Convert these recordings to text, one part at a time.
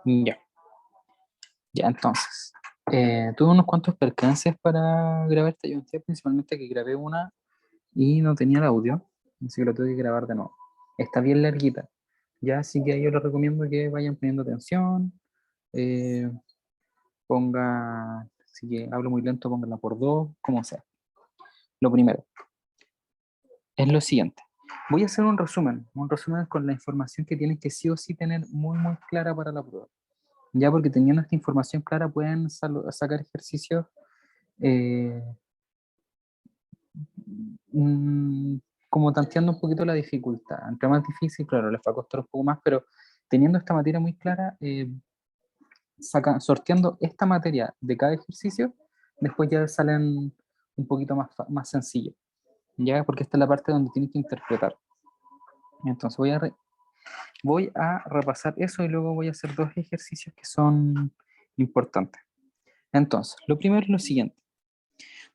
Ya, ya entonces. Tuve unos cuantos percances para grabar esta llantía, principalmente que grabé una y no tenía el audio, así que lo tuve que grabar de nuevo. Está bien larguita, ya, así que yo les recomiendo que vayan poniendo atención, eh, ponga, si que hablo muy lento, pónganla por dos, como sea. Lo primero es lo siguiente. Voy a hacer un resumen con la información que tienen que sí o sí tener muy, muy clara para la prueba. Ya porque teniendo esta información clara pueden sacar ejercicios eh, mm, como tanteando un poquito la dificultad. Entre más difícil, claro, les va a costar un poco más, pero teniendo esta materia muy clara, sorteando esta materia de cada ejercicio, después ya salen un poquito más sencillos, ¿ya? Porque esta es la parte donde tienen que interpretar. Entonces voy a repasar eso y luego voy a hacer dos ejercicios que son importantes. Entonces, lo primero es lo siguiente.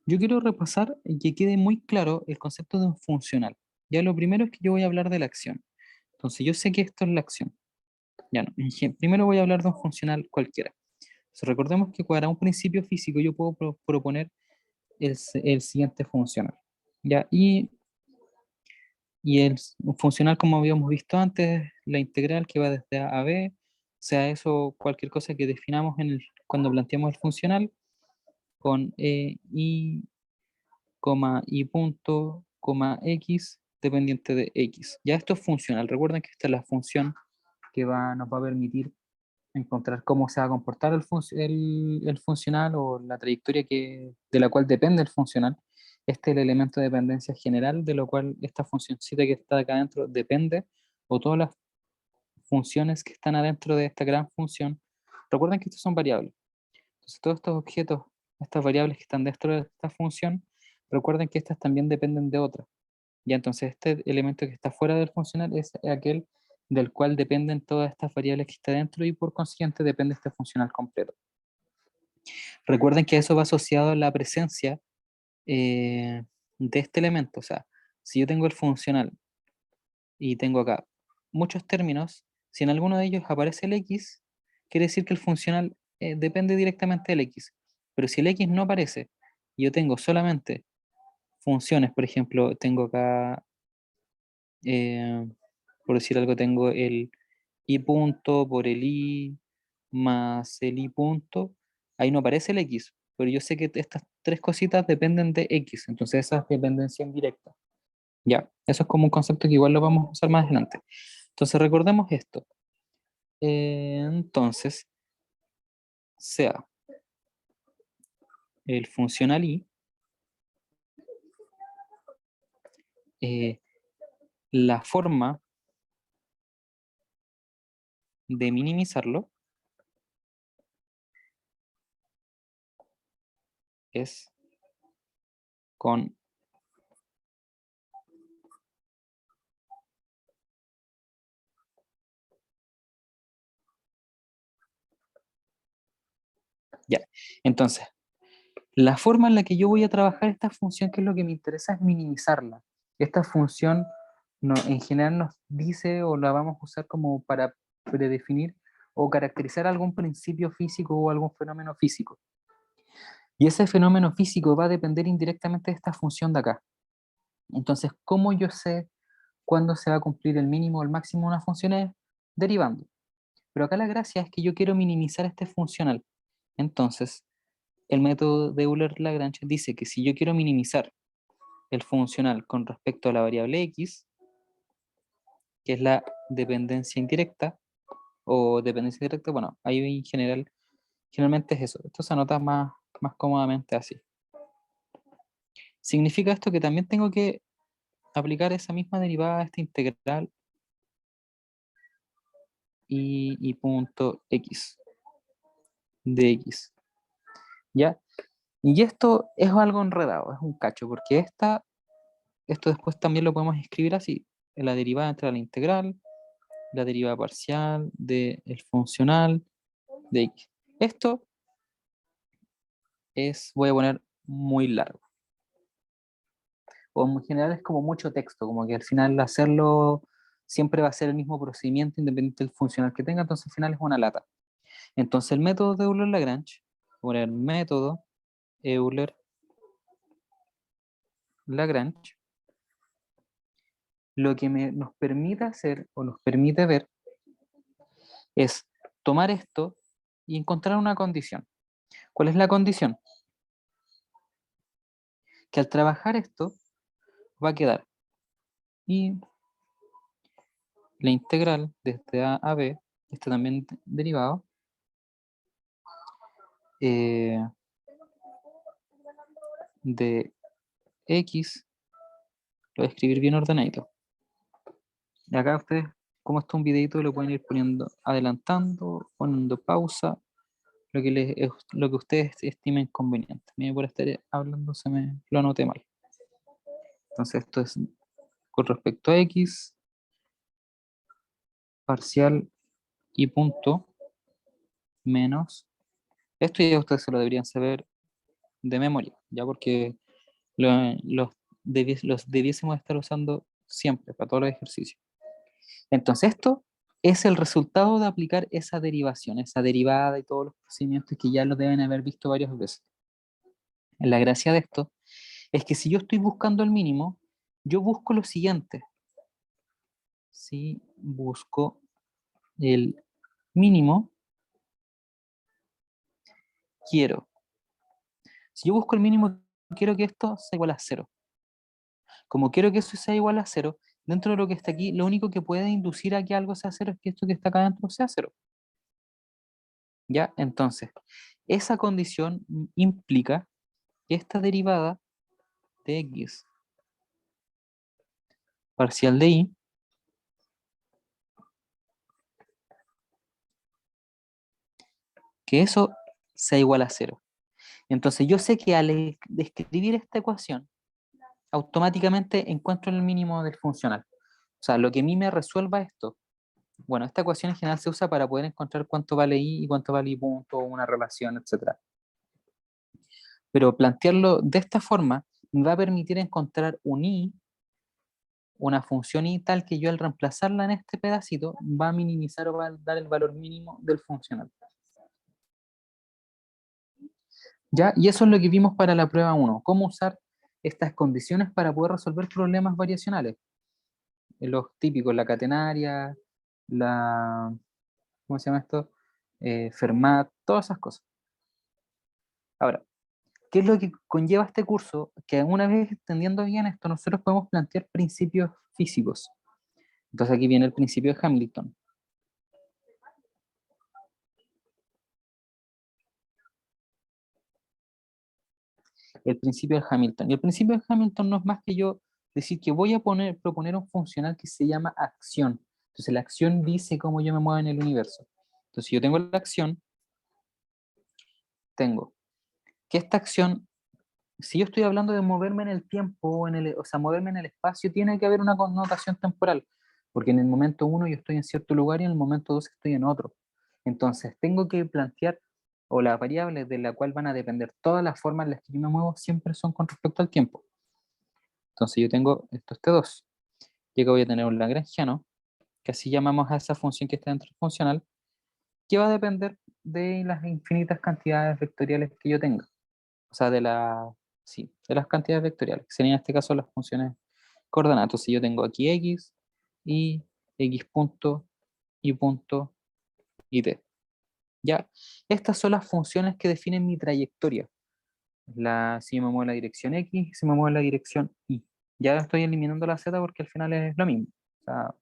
Yo quiero repasar y que quede muy claro el concepto de un funcional. Ya lo primero es que yo voy a hablar de la acción. Entonces, yo sé que esto es la acción. Ya no. Primero voy a hablar de un funcional cualquiera. Entonces, recordemos que para un principio físico yo puedo proponer el siguiente funcional. Ya, y un funcional, como habíamos visto antes, la integral que va desde A a B, sea eso cualquier cosa que definamos cuando planteamos el funcional, con y punto, x, dependiente de x. Ya esto es funcional. Recuerden que esta es la función que nos va a permitir encontrar cómo se va a comportar el funcional o la trayectoria de la cual depende el funcional. Este es el elemento de dependencia general, de lo cual esta funcioncita que está acá adentro depende, o todas las funciones que están adentro de esta gran función. Recuerden que estos son variables. Entonces, todos estos objetos, estas variables que están dentro de esta función, recuerden que estas también dependen de otras. Ya, entonces este elemento que está fuera del funcional es aquel del cual dependen todas estas variables que está dentro y por consiguiente depende este funcional completo. Recuerden que eso va asociado a la presencia de este elemento. O sea, si yo tengo el funcional y tengo acá muchos términos, si en alguno de ellos aparece el x, quiere decir que el funcional depende directamente del x. Pero si el x no aparece y yo tengo solamente funciones, por ejemplo, tengo acá, eh, por decir algo, tengo el i punto por el i más el i punto, ahí no aparece el x, pero yo sé que estas tres cositas dependen de x, entonces esa es dependencia indirecta. Ya, eso es como un concepto que igual lo vamos a usar más adelante. Entonces recordemos esto. Entonces, sea el funcional i, eh, la forma de minimizarlo es con ya. Entonces, la forma en la que yo voy a trabajar esta función, que es lo que me interesa, es minimizarla. Esta función no, en general nos dice o la vamos a usar como para predefinir o caracterizar algún principio físico o algún fenómeno físico. Y ese fenómeno físico va a depender indirectamente de esta función de acá. Entonces, ¿cómo yo sé cuándo se va a cumplir el mínimo o el máximo de una función? Es derivando. Pero acá la gracia es que yo quiero minimizar este funcional. Entonces, el método de Euler-Lagrange dice que si yo quiero minimizar el funcional con respecto a la variable x, que es la dependencia indirecta, o dependencia directa, bueno, ahí en general, generalmente es eso. Esto se anota más cómodamente así. Significa esto que también tengo que aplicar esa misma derivada, esta integral y punto x de x. ¿Ya? Y esto es algo enredado, es un cacho, porque esto después también lo podemos escribir así, la derivada entre la integral, la derivada parcial del funcional de x. Esto voy a poner muy largo. O en general es como mucho texto, como que al final hacerlo siempre va a ser el mismo procedimiento independiente del funcional que tenga, entonces al final es una lata. Entonces el método de Euler-Lagrange, poner método Euler-Lagrange, lo que nos permite hacer o nos permite ver es tomar esto y encontrar una condición. ¿Cuál es la condición? Que al trabajar esto va a quedar y la integral desde A a B, este también derivado, de X, lo voy a escribir bien ordenadito. Y acá ustedes, como está un videito, lo pueden ir poniendo, adelantando, poniendo pausa, lo que ustedes estimen conveniente. A mí por estar hablando lo anoté mal. Entonces esto es con respecto a X, parcial y punto, menos. Esto ya ustedes se lo deberían saber de memoria, ya porque los debiésemos estar usando siempre para todos los ejercicios. Entonces esto es el resultado de aplicar esa derivación, esa derivada y todos los procedimientos que ya lo deben haber visto varias veces. La gracia de esto es que si yo estoy buscando el mínimo, yo busco lo siguiente. Si busco el mínimo, si yo busco el mínimo, quiero que esto sea igual a 0. Como quiero que eso sea igual a 0, dentro de lo que está aquí, lo único que puede inducir a que algo sea 0 es que esto que está acá adentro sea 0. ¿Ya? Entonces, esa condición implica que esta derivada de x parcial de y que eso sea igual a 0. Entonces yo sé que al escribir esta ecuación, automáticamente encuentro el mínimo del funcional. O sea, lo que a mí me resuelva esto, bueno, esta ecuación en general se usa para poder encontrar cuánto vale y cuánto vale y punto, una relación, etc. Pero plantearlo de esta forma me va a permitir encontrar un y, una función y tal que yo al reemplazarla en este pedacito va a minimizar o va a dar el valor mínimo del funcional. ¿Ya? Y eso es lo que vimos para la prueba 1, cómo usar estas condiciones para poder resolver problemas variacionales. Los típicos, la catenaria, ¿cómo se llama esto? Fermat, todas esas cosas. Ahora, ¿qué es lo que conlleva este curso? Que una vez entendiendo bien esto, nosotros podemos plantear principios físicos. Entonces aquí viene el principio de Hamilton. El principio de Hamilton. Y el principio de Hamilton no es más que yo decir que voy a proponer un funcional que se llama acción. Entonces la acción dice cómo yo me muevo en el universo. Entonces yo tengo la acción, tengo que esta acción, si yo estoy hablando de moverme en el tiempo, o sea, moverme en el espacio, tiene que haber una connotación temporal, porque en el momento 1 yo estoy en cierto lugar y en el momento 2 estoy en otro. Entonces tengo que plantear, o las variables de la cual van a depender todas las formas en las que yo me muevo, siempre son con respecto al tiempo. Entonces yo tengo esto es T2, y acá voy a tener un lagrangiano, que así llamamos a esa función que está dentro del funcional, que va a depender de las infinitas cantidades vectoriales que yo tenga. O sea, de las cantidades vectoriales, que serían en este caso las funciones coordenadas. Entonces yo tengo aquí x y x punto y punto y t. ¿Ya? Estas son las funciones que definen mi trayectoria. Si me muevo en la dirección x, si me muevo en la dirección y. Ya estoy eliminando la z porque al final es lo mismo. O sea,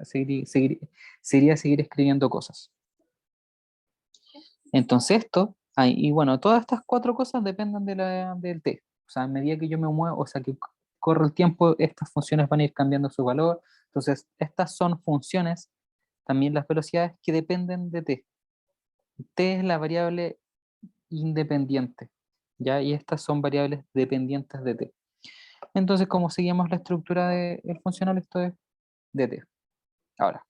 sería seguir escribiendo cosas. Entonces esto, y bueno, todas estas cuatro cosas dependen del t. O sea, a medida que yo me muevo, o sea, que corre el tiempo, estas funciones van a ir cambiando su valor. Entonces, estas son funciones, también las velocidades que dependen de t. T es la variable independiente, ¿ya? Y estas son variables dependientes de t. Entonces, como seguimos la estructura del funcional, esto es de t. Ahora,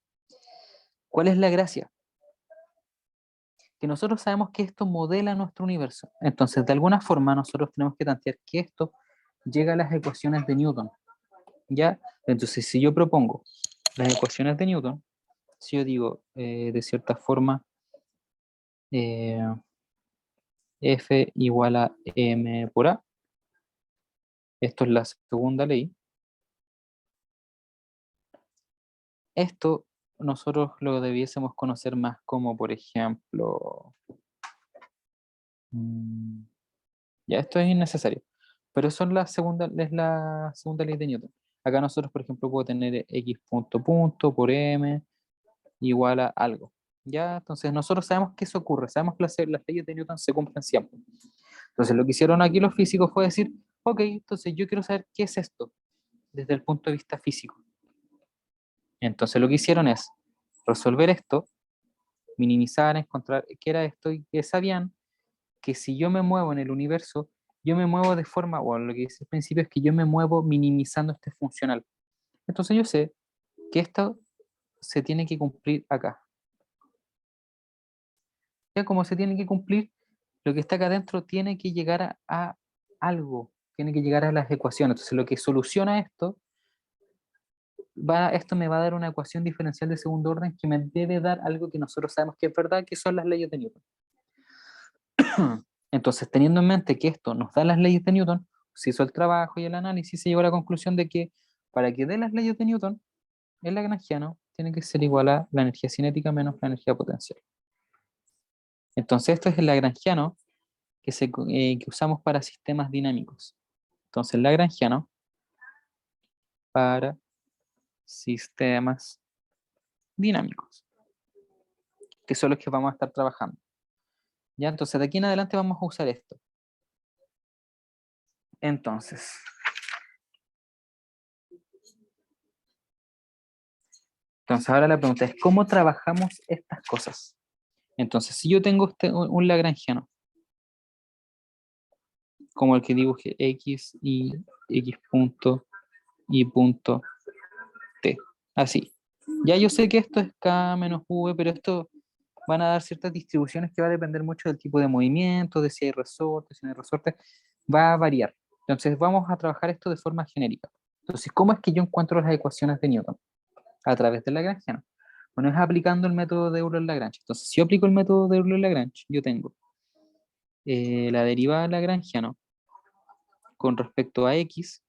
¿cuál es la gracia? Que nosotros sabemos que esto modela nuestro universo. Entonces, de alguna forma, nosotros tenemos que tantear que esto llega a las ecuaciones de Newton. ¿Ya? Entonces, si yo propongo las ecuaciones de Newton, si yo digo, de cierta forma, F igual a M por A. Esto es la segunda ley. Esto nosotros lo debiésemos conocer más como, por ejemplo, ya esto es innecesario, pero eso es la segunda ley de Newton. Acá nosotros, por ejemplo, puedo tener X punto por M igual a algo. Ya, entonces nosotros sabemos que eso ocurre, sabemos que las leyes de Newton se cumplen siempre. Entonces lo que hicieron aquí los físicos fue decir, ok, entonces yo quiero saber qué es esto desde el punto de vista físico. Entonces lo que hicieron es resolver esto, minimizar, encontrar qué era esto y que sabían que si yo me muevo en el universo, yo me muevo de forma, o lo que dice el principio es que yo me muevo minimizando este funcional. Entonces yo sé que esto se tiene que cumplir acá. Ya como se tiene que cumplir, lo que está acá adentro tiene que llegar a algo, tiene que llegar a las ecuaciones. Entonces lo que soluciona esto, esto me va a dar una ecuación diferencial de segundo orden que me debe dar algo que nosotros sabemos que es verdad, que son las leyes de Newton. Entonces, teniendo en mente que esto nos da las leyes de Newton, se hizo el trabajo y el análisis, se llegó a la conclusión de que para que dé las leyes de Newton, el lagrangiano tiene que ser igual a la energía cinética menos la energía potencial. Entonces, esto es el lagrangiano que usamos para sistemas dinámicos. Entonces, el lagrangiano para sistemas dinámicos, que son los que vamos a estar trabajando. ¿Ya? Entonces, de aquí en adelante vamos a usar esto. Entonces, ahora la pregunta es, ¿cómo trabajamos estas cosas? Entonces, si yo tengo un lagrangiano, como el que dibuje x y x punto y punto t, así. Ya yo sé que esto es k menos v, pero esto van a dar ciertas distribuciones que va a depender mucho del tipo de movimiento, de si hay resortes, si no hay resortes, va a variar. Entonces vamos a trabajar esto de forma genérica. Entonces, ¿cómo es que yo encuentro las ecuaciones de Newton? A través del lagrangiano. Bueno, es aplicando el método de Euler-Lagrange. Entonces, si yo aplico el método de Euler-Lagrange, yo tengo la derivada del lagrangiano con respecto a x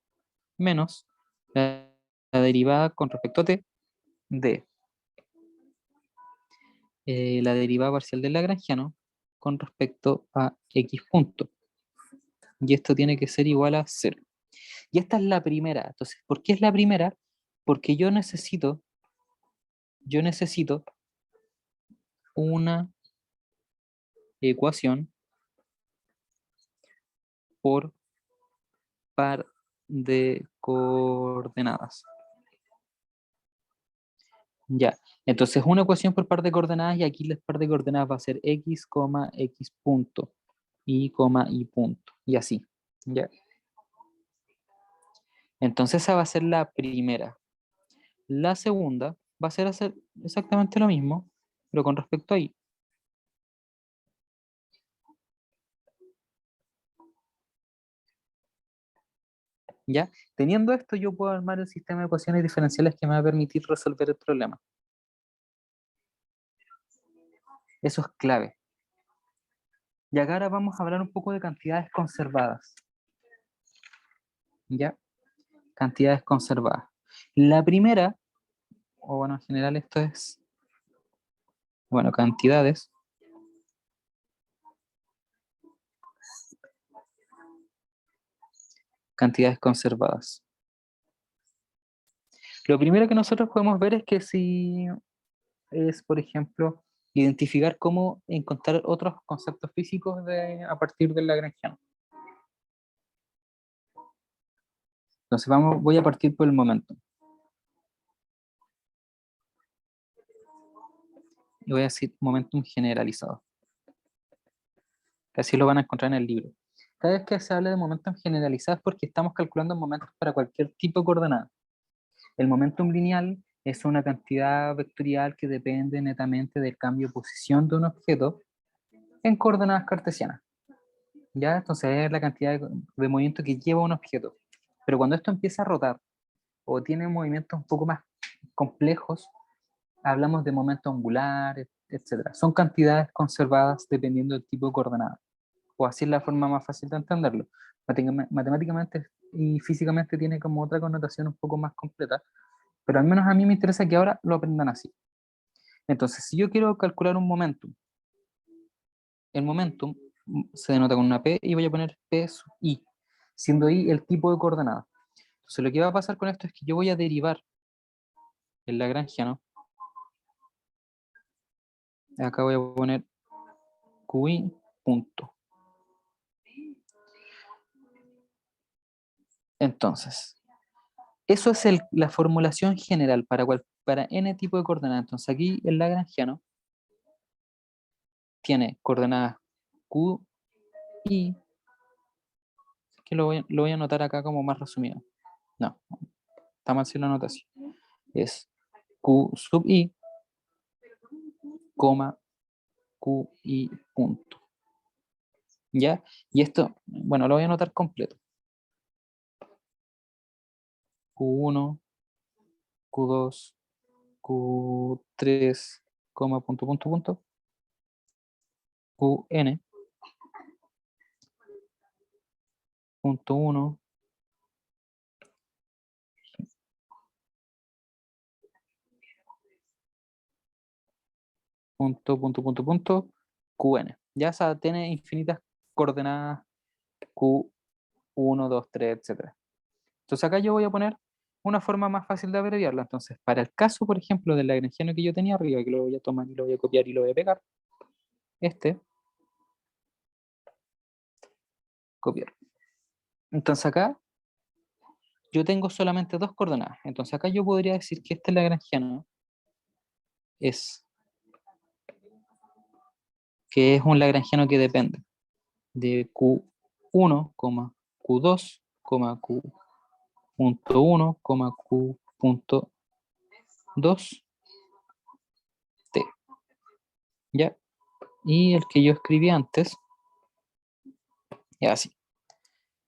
menos la derivada con respecto a t de la derivada parcial del lagrangiano con respecto a x punto. Y esto tiene que ser igual a 0. Y esta es la primera. Entonces, ¿por qué es la primera? Porque yo necesito una ecuación por par de coordenadas. Ya, entonces una ecuación por par de coordenadas y aquí la par de coordenadas va a ser x, x punto, y, y punto, y así. Ya. Entonces esa va a ser la primera. La segunda va a ser hacer exactamente lo mismo, pero con respecto a y. ¿Ya? Teniendo esto, yo puedo armar el sistema de ecuaciones diferenciales que me va a permitir resolver el problema. Eso es clave. Y acá ahora vamos a hablar un poco de cantidades conservadas. ¿Ya? Cantidades conservadas. La primera, o bueno, en general esto es, bueno, cantidades. Cantidades conservadas. Lo primero que nosotros podemos ver es que si es, por ejemplo, identificar cómo encontrar otros conceptos físicos a partir del lagrangiano. Entonces voy a partir por el momento. Y voy a decir momentum generalizado. Así lo van a encontrar en el libro. Cada vez que se habla de momentum generalizado es porque estamos calculando momentos para cualquier tipo de coordenada. El momentum lineal es una cantidad vectorial que depende netamente del cambio de posición de un objeto en coordenadas cartesianas. ¿Ya? Entonces es la cantidad de movimiento que lleva un objeto. Pero cuando esto empieza a rotar o tiene movimientos un poco más complejos, hablamos de momento angular, etc. Son cantidades conservadas dependiendo del tipo de coordenada. O así es la forma más fácil de entenderlo. Matemáticamente y físicamente tiene como otra connotación un poco más completa, pero al menos a mí me interesa que ahora lo aprendan así. Entonces, si yo quiero calcular un momentum, el momentum se denota con una P y voy a poner P sub I, siendo I el tipo de coordenada. Entonces, lo que va a pasar con esto es que yo voy a derivar el lagrangiano. Acá voy a poner QI punto. Entonces, eso es la formulación general para n tipo de coordenadas. Entonces, aquí el lagrangiano tiene coordenadas QI, que lo voy a anotar acá como más resumido. No, está mal si lo anoto así. Es Q sub I, coma, QI punto. ¿Ya? Y esto, bueno, lo voy a anotar completo. Q1, Q2, Q3, coma, punto, punto, punto. Qn, punto 1, punto, punto, punto, punto, Qn. Ya tiene infinitas coordenadas Q1, 2, 3, etc. Entonces acá yo voy a poner una forma más fácil de abreviarla. Entonces, para el caso, por ejemplo, del lagrangiano que yo tenía arriba, que lo voy a tomar y lo voy a copiar y lo voy a pegar, copiar. Entonces acá yo tengo solamente dos coordenadas. Entonces acá yo podría decir que este lagrangiano es un lagrangiano que depende de Q1, Q2, Q.1, Q.2, T. ¿Ya? Y el que yo escribí antes es así.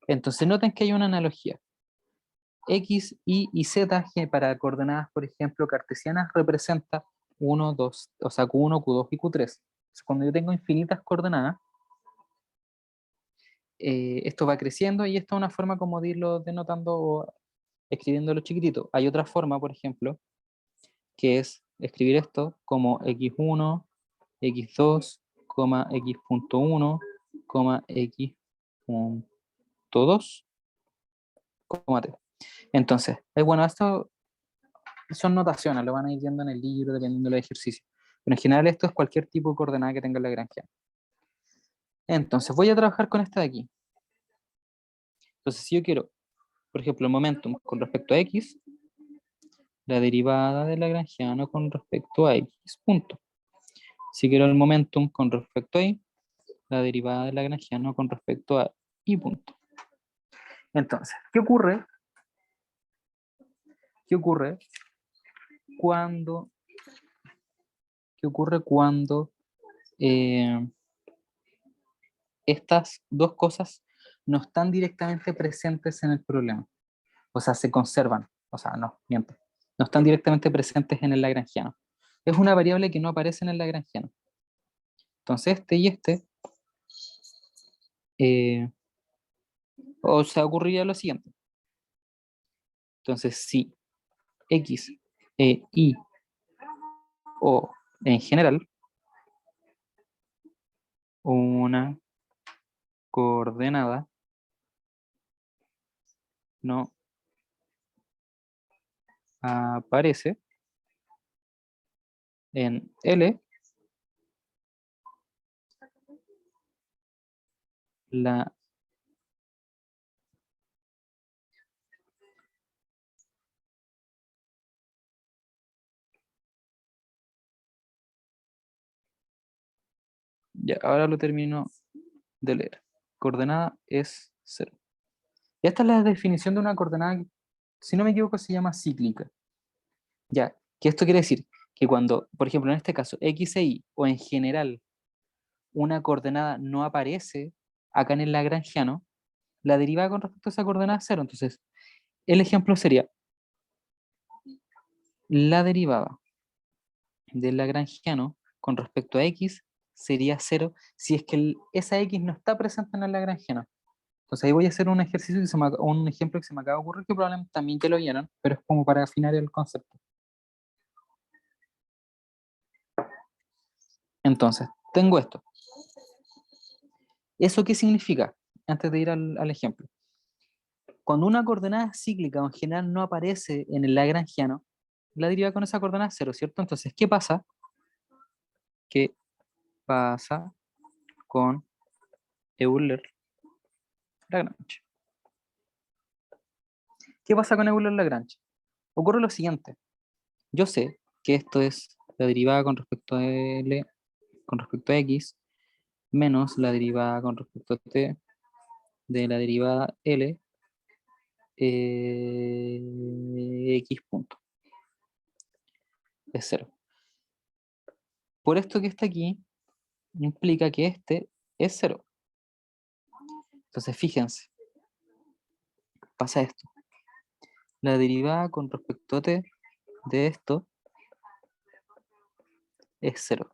Entonces noten que hay una analogía. X, Y y Z, que para coordenadas, por ejemplo, cartesianas, representa 1, 2, o sea, Q1, Q2 y Q3. Entonces, cuando yo tengo infinitas coordenadas, esto va creciendo y esto es una forma como de irlo denotando o escribiéndolo chiquitito. Hay otra forma, por ejemplo, que es escribir esto como x1, x2, x.1, x.2, t. Entonces, bueno, esto son notaciones, lo van a ir viendo en el libro dependiendo del ejercicio. Pero en general esto es cualquier tipo de coordenada que tenga la Lagrangiana. Entonces, voy a trabajar con esta de aquí. Entonces, si yo quiero, por ejemplo, el momentum con respecto a x, la derivada del lagrangiano con respecto a x, punto. Si quiero el momentum con respecto a y, la derivada del lagrangiano con respecto a y, punto. Entonces, ¿qué ocurre? ¿Qué ocurre cuando eh, estas dos cosas no están directamente presentes en el problema? O sea, se conservan. O sea, no, miento. No están directamente presentes en el lagrangiano. Es una variable que no aparece en el lagrangiano. Entonces, este y este, o sea, ocurriría lo siguiente. Entonces, si x, y, o en general, una coordenada no aparece en L, la ya, ahora lo termino de leer. Coordenada es 0. Y esta es la definición de una coordenada que, si no me equivoco, se llama cíclica. Ya, que esto quiere decir que cuando, por ejemplo, en este caso, x e y, o en general, una coordenada no aparece acá en el lagrangiano, la derivada con respecto a esa coordenada es 0. Entonces, el ejemplo sería la derivada del lagrangiano con respecto a X sería 0 si es que esa X no está presente en el lagrangiano. Entonces ahí voy a hacer un ejercicio un ejemplo que se me acaba de ocurrir, que probablemente también ya lo vieron, pero es como para afinar el concepto. Entonces, tengo esto. ¿Eso qué significa? Antes de ir al ejemplo. Cuando una coordenada cíclica o en general no aparece en el lagrangiano, la deriva con esa coordenada es 0, ¿cierto? Entonces, ¿qué pasa? ¿Qué pasa con Euler-Lagrange? ¿Qué pasa con Euler-Lagrange? Ocurre lo siguiente. Yo sé que esto es la derivada con respecto a L, con respecto a X, menos la derivada con respecto a T de la derivada L X punto. Es 0. Por esto que está aquí, implica que este es 0. Entonces, fíjense, pasa esto. La derivada con respecto a T de esto es 0.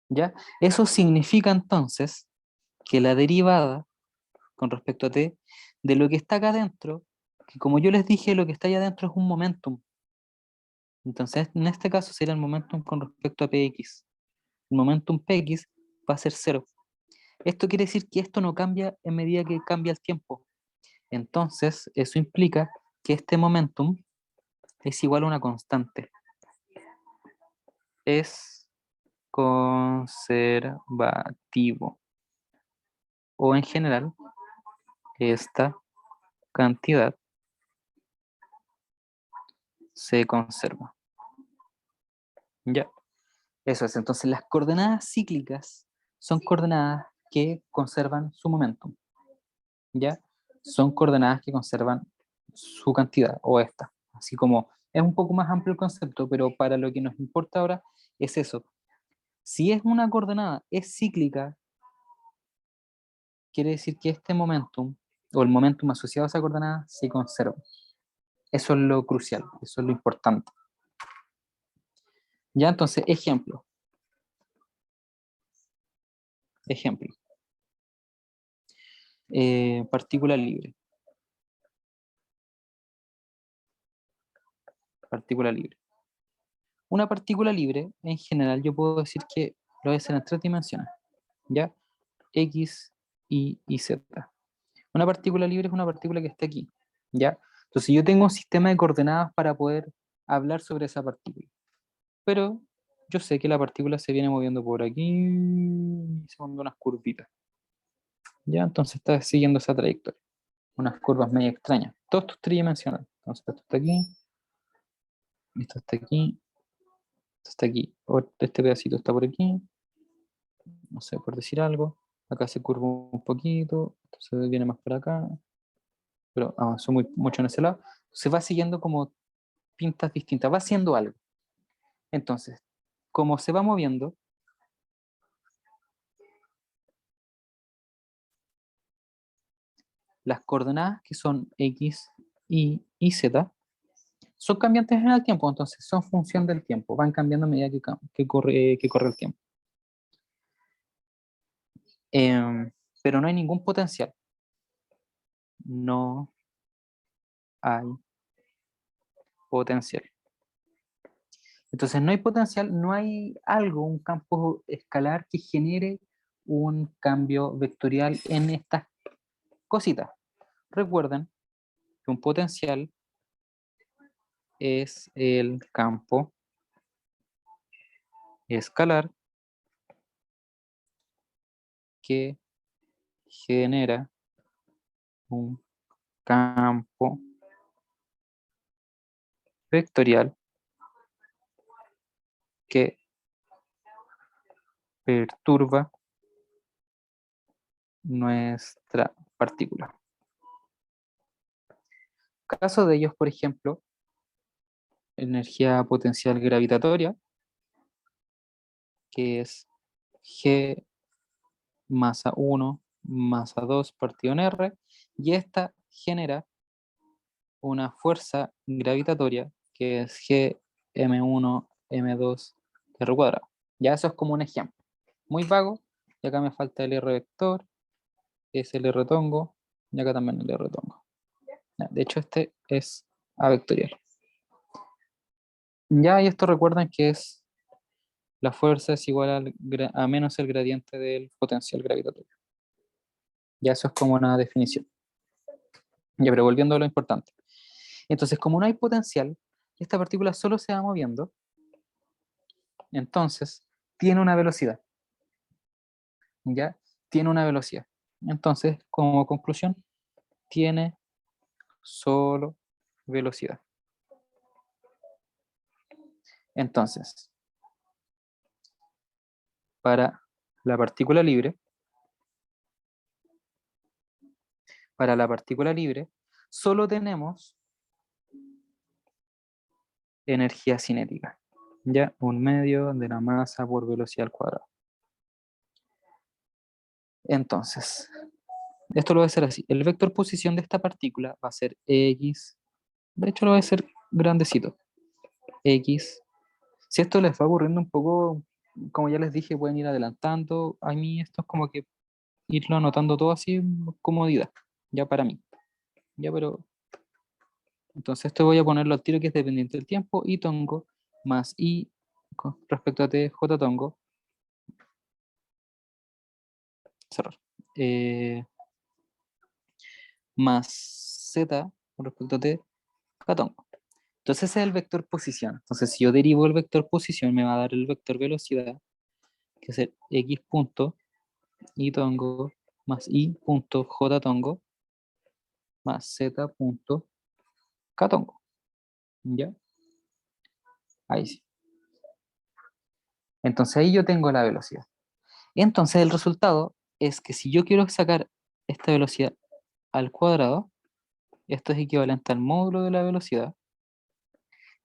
¿Ya? Eso significa entonces que la derivada con respecto a T de lo que está acá adentro, que como yo les dije, lo que está allá adentro es un momentum. Entonces, en este caso sería el momentum con respecto a Px. El momentum Px va a ser 0. Esto quiere decir que esto no cambia en medida que cambia el tiempo. Entonces, eso implica que este momentum es igual a una constante. Es conservativo. O en general, esta cantidad se conserva. Ya, eso es. Entonces, las coordenadas cíclicas son coordenadas que conservan su momentum. ¿Ya? Son coordenadas que conservan su cantidad, o esta. Así como es un poco más amplio el concepto, pero para lo que nos importa ahora es eso. Si es una coordenada, es cíclica, quiere decir que este momentum, o el momentum asociado a esa coordenada, se conserva. Eso es lo crucial, eso es lo importante. Ya, entonces, ejemplo. Ejemplo. Partícula libre. Partícula libre. Una partícula libre, en general, yo puedo decir que lo voy a hacer en 3 dimensiones. ¿Ya? X, Y Z. Una partícula libre es una partícula que está aquí, ¿ya? Entonces yo tengo un sistema de coordenadas para poder hablar sobre esa partícula. Pero yo sé que la partícula se viene moviendo por aquí y se mueven unas curvitas. ¿Ya? Entonces está siguiendo esa trayectoria. Unas curvas medio extrañas. Todo esto es tridimensional. Entonces esto está aquí, esto está aquí, esto está aquí. Este pedacito está por aquí. No sé, por decir algo. Acá se curva un poquito, entonces viene más por acá, pero avanzó mucho en ese lado. Se va siguiendo como pintas distintas, va haciendo algo. Entonces, como se va moviendo, las coordenadas que son X, Y Z son cambiantes en el tiempo, entonces son función del tiempo, van cambiando a medida que corre el tiempo. Pero no hay ningún potencial. No hay potencial. Entonces no hay potencial, no hay algo, un campo escalar que genere un cambio vectorial en estas cositas. Recuerden que un potencial es el campo escalar que genera un campo vectorial que perturba nuestra partícula. Caso de ellos, por ejemplo, energía potencial gravitatoria, que es G masa 1 masa 2 partido en R, y esta genera una fuerza gravitatoria que es G m1 m2 R cuadrado. Ya eso es como un ejemplo. Muy vago. Y acá me falta el R vector, es el R tongo, y acá también el R tongo. Ya, de hecho, este es A vectorial. Ya, y esto recuerden que es la fuerza es igual a menos el gradiente del potencial gravitatorio. Ya eso es como una definición. Ya, pero volviendo a lo importante. Entonces, como no hay potencial, esta partícula solo se va moviendo, entonces tiene una velocidad. ¿Ya? Tiene una velocidad. Entonces, como conclusión, tiene solo velocidad. Entonces, para la partícula libre, solo tenemos energía cinética, ya 1/2 de la masa por velocidad al cuadrado. Entonces, esto lo voy a hacer así. El vector posición de esta partícula va a ser X, de hecho lo voy a hacer grandecito, X. Si esto les va ocurriendo un poco, como ya les dije, pueden ir adelantando. A mí esto es como que irlo anotando todo así, comodidad, ya para mí. Ya, pero entonces esto voy a ponerlo al tiro que es dependiente del tiempo, y tongo más i con respecto a t, j tongo, cerrar, más z con respecto a t, j tongo. Entonces ese es el vector posición. Entonces si yo derivo el vector posición me va a dar el vector velocidad, que es el x punto i tongo más i punto j tongo más z punto k tongo. ¿Ya? Ahí sí. Entonces ahí yo tengo la velocidad. Entonces el resultado es que si yo quiero sacar esta velocidad al cuadrado, esto es equivalente al módulo de la velocidad,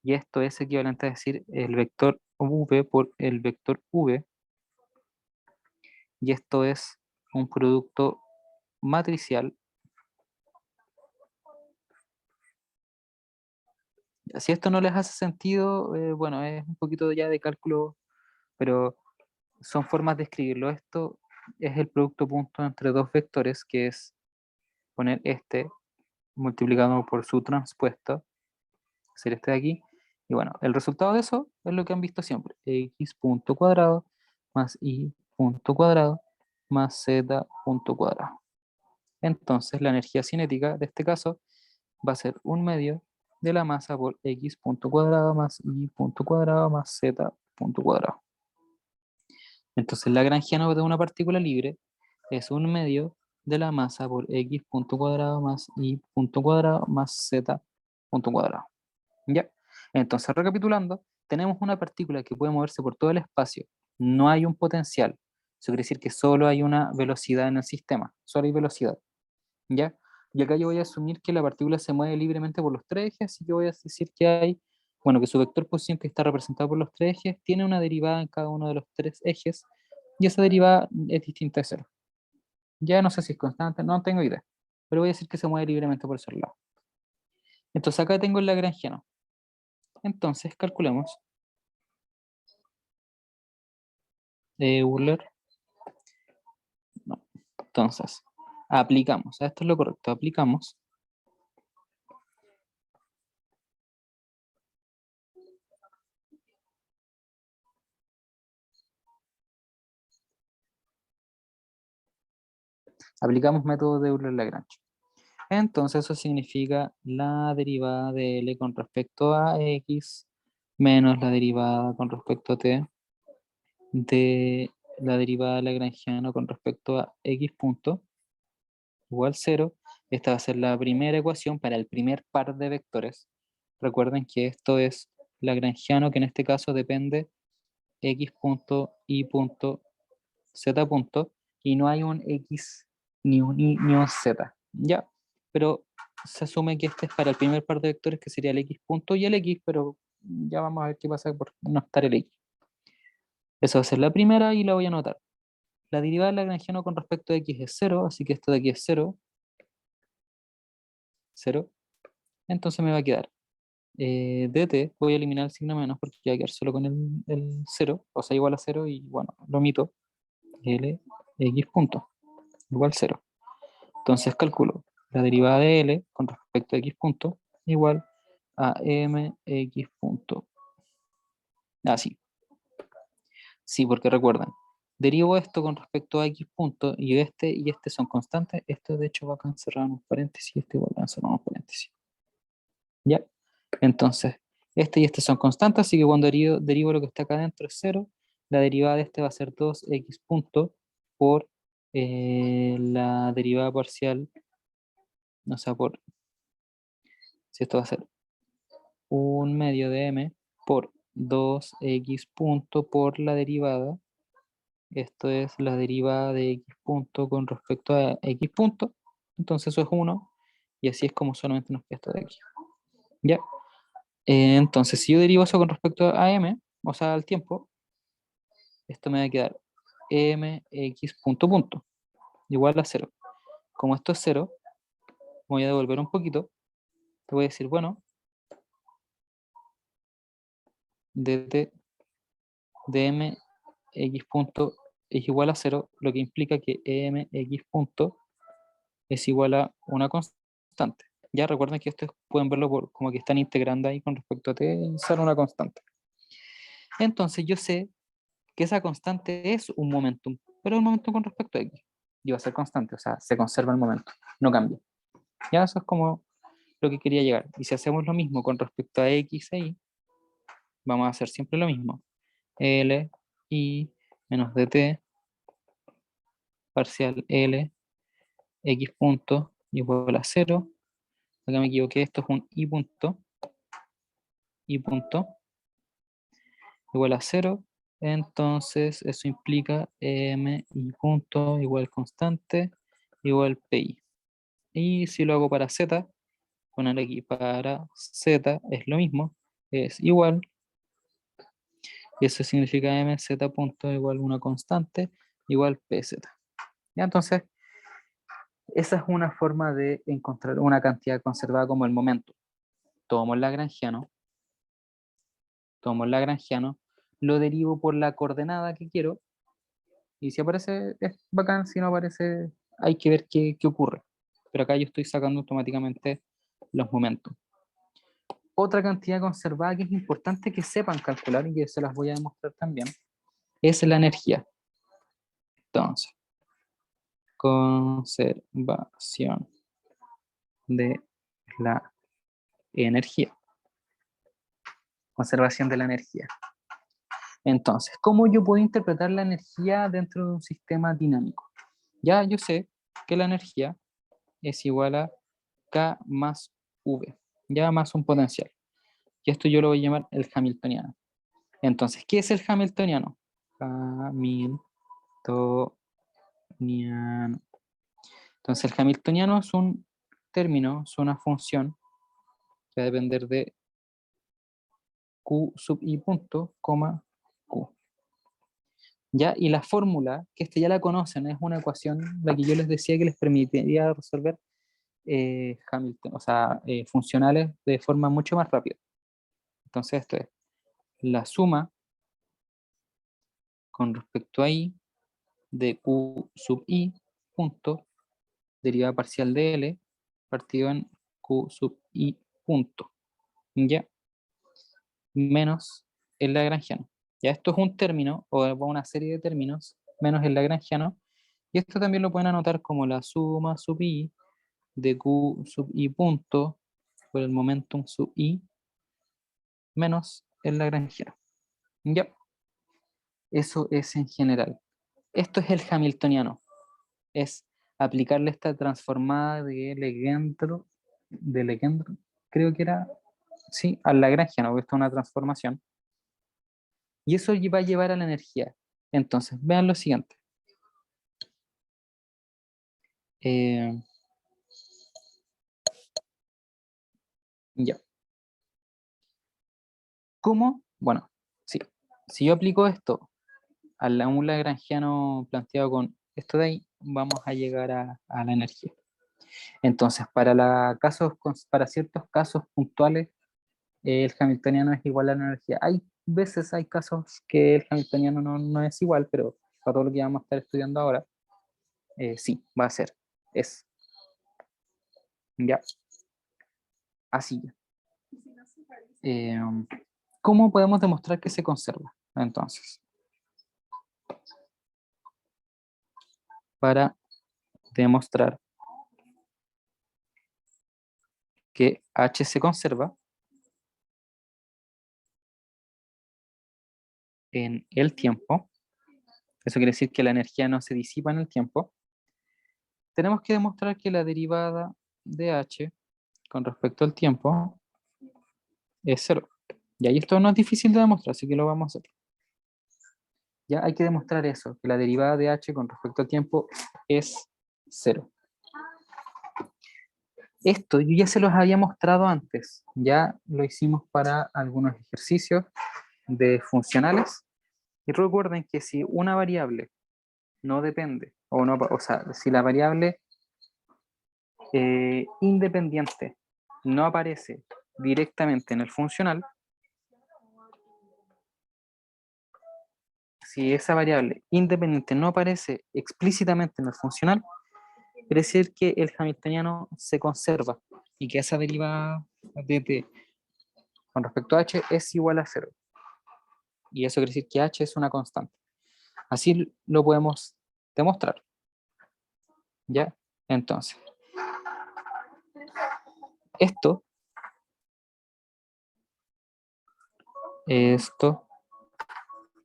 y esto es equivalente a decir el vector v por el vector v, y esto es un producto matricial. Si esto no les hace sentido, bueno, es un poquito ya de cálculo, pero son formas de escribirlo. Esto es el producto punto entre dos vectores, que es poner este multiplicado por su transpuesto, hacer este de aquí. Y bueno, el resultado de eso es lo que han visto siempre. X punto cuadrado más Y punto cuadrado más Z punto cuadrado. Entonces la energía cinética de este caso va a ser 1/2 de la masa por X punto cuadrado más Y punto cuadrado más Z punto cuadrado. Entonces Lagrangiano de una partícula libre es 1/2 de la masa por X punto cuadrado más Y punto cuadrado más Z punto cuadrado. ¿Ya? Entonces, recapitulando, tenemos una partícula que puede moverse por todo el espacio. No hay un potencial. Eso quiere decir que solo hay una velocidad en el sistema. Solo hay velocidad. ¿Ya? Y acá yo voy a asumir que la partícula se mueve libremente por los tres ejes, así que voy a decir que hay, bueno, que su vector posición, que está representado por los tres ejes, tiene una derivada en cada uno de los tres ejes, y esa derivada es distinta de cero. Ya no sé si es constante, no tengo idea, pero voy a decir que se mueve libremente por esos lados. Entonces acá tengo el lagrangiano. Entonces calculemos Euler. No. Entonces, aplicamos. Esto es lo correcto. Aplicamos método de Euler-Lagrange. Entonces eso significa la derivada de L con respecto a X menos la derivada con respecto a T de la derivada lagrangiana con respecto a X punto igual 0. Esta va a ser la primera ecuación para el primer par de vectores. Recuerden que esto es lagrangiano, que en este caso depende X punto, Y punto, Z punto, y no hay un X ni un Y ni un Z. Ya, pero se asume que este es para el primer par de vectores, que sería el X punto y el X, pero ya vamos a ver qué pasa por no estar el X. Esa va a ser la primera y la voy a anotar. La derivada del lagrangiano con respecto a X es 0, así que esto de aquí es 0. 0. Entonces me va a quedar dt, voy a eliminar el signo menos porque voy a quedar solo con el 0, o sea, igual a 0, y bueno, lo omito, l x punto, igual 0. Entonces calculo la derivada de L con respecto a X punto igual a mx punto. Así. Sí, porque recuerdan, derivo esto con respecto a X punto y este son constantes. Esto de hecho va a encerrar un paréntesis y este igual va a encerrar un paréntesis. ¿Ya? Entonces, este y este son constantes, así que cuando derivo lo que está acá adentro es 0. La derivada de este va a ser 2x punto por la derivada parcial, o sea, por, si esto va a ser un medio de m por 2x punto por la derivada. Esto es la derivada de x punto con respecto a x punto. Entonces eso es 1. Y así es como solamente nos queda esto de aquí. ¿Ya? Entonces si yo derivo eso con respecto a m, o sea, al tiempo, esto me va a quedar mx punto punto igual a 0. Como esto es 0, voy a devolver un poquito. Te voy a decir, bueno, dt de mx punto es igual a 0, lo que implica que mx punto es igual a una constante. Ya recuerden que esto pueden verlo como que están integrando ahí con respecto a t y sale una constante. Entonces yo sé que esa constante es un momentum, pero un momentum con respecto a x. Y va a ser constante, o sea, se conserva el momento, no cambia. Ya eso es como lo que quería llegar. Y si hacemos lo mismo con respecto a x e y, vamos a hacer siempre lo mismo. L, I, menos dt, parcial L, x punto, igual a 0. Acá me equivoqué, esto es un i punto, igual a 0. Entonces eso implica m i punto igual constante igual pi. Y si lo hago para z, poner aquí para z es lo mismo, es igual, y eso significa mz punto igual una constante igual pz. ¿Ya? Entonces, esa es una forma de encontrar una cantidad conservada como el momento. Tomo el lagrangiano, lo derivo por la coordenada que quiero, y si aparece es bacán, si no aparece hay que ver qué ocurre. Pero acá yo estoy sacando automáticamente los momentos. Otra cantidad conservada que es importante que sepan calcular y que se las voy a demostrar también, es la energía. Entonces, conservación de la energía. Conservación de la energía. Entonces, ¿cómo yo puedo interpretar la energía dentro de un sistema dinámico? Ya yo sé que la energía es igual a K más V, ya más un potencial. Y esto yo lo voy a llamar el hamiltoniano. Entonces, ¿qué es el hamiltoniano? Hamiltoniano. Entonces, el hamiltoniano es un término, es una función que va a depender de Q sub i punto, coma Q. ¿Ya? Y la fórmula, que ya la conocen, es una ecuación, la que yo les decía que les permitiría resolver Hamilton, o sea, funcionales de forma mucho más rápida. Entonces esto es la suma con respecto a i de q sub i punto, derivada parcial de L, partido en q sub i punto, ¿ya? Menos el lagrangiano. Ya esto es un término, o una serie de términos, menos el lagrangiano, y esto también lo pueden anotar como la suma sub i de q sub i punto por el momentum sub i menos el lagrangiano. Ya, eso es en general. Esto es el hamiltoniano. Es aplicarle esta transformada de Legendre, creo que era, sí, al lagrangiano, porque esto es una transformación. Y eso va a llevar a la energía. Entonces, vean lo siguiente. Ya. ¿Cómo? Bueno, sí. Si yo aplico esto a un lagrangiano planteado con esto de ahí, vamos a llegar a la energía. Entonces, para ciertos casos puntuales el hamiltoniano es igual a la energía. Hay veces, hay casos que el hamiltoniano no es igual, pero para todo lo que vamos a estar estudiando ahora, sí, va a ser, es. Ya, así. Eh, ¿Cómo podemos demostrar que se conserva? Entonces, para demostrar que H se conserva en el tiempo, eso quiere decir que la energía no se disipa en el tiempo, tenemos que demostrar que la derivada de H con respecto al tiempo es cero. Y ahí esto no es difícil de demostrar, así que lo vamos a hacer. Ya hay que demostrar eso, que la derivada de H con respecto al tiempo es cero. Esto yo ya se los había mostrado antes, ya lo hicimos para algunos ejercicios de funcionales. Y recuerden que si una variable no depende, o sea, si la variable independiente no aparece directamente en el funcional, si esa variable independiente no aparece explícitamente en el funcional, quiere decir que el hamiltoniano se conserva y que esa derivada de t con respecto a h es igual a cero. Y eso quiere decir que h es una constante. Así lo podemos demostrar. ¿Ya? Entonces, esto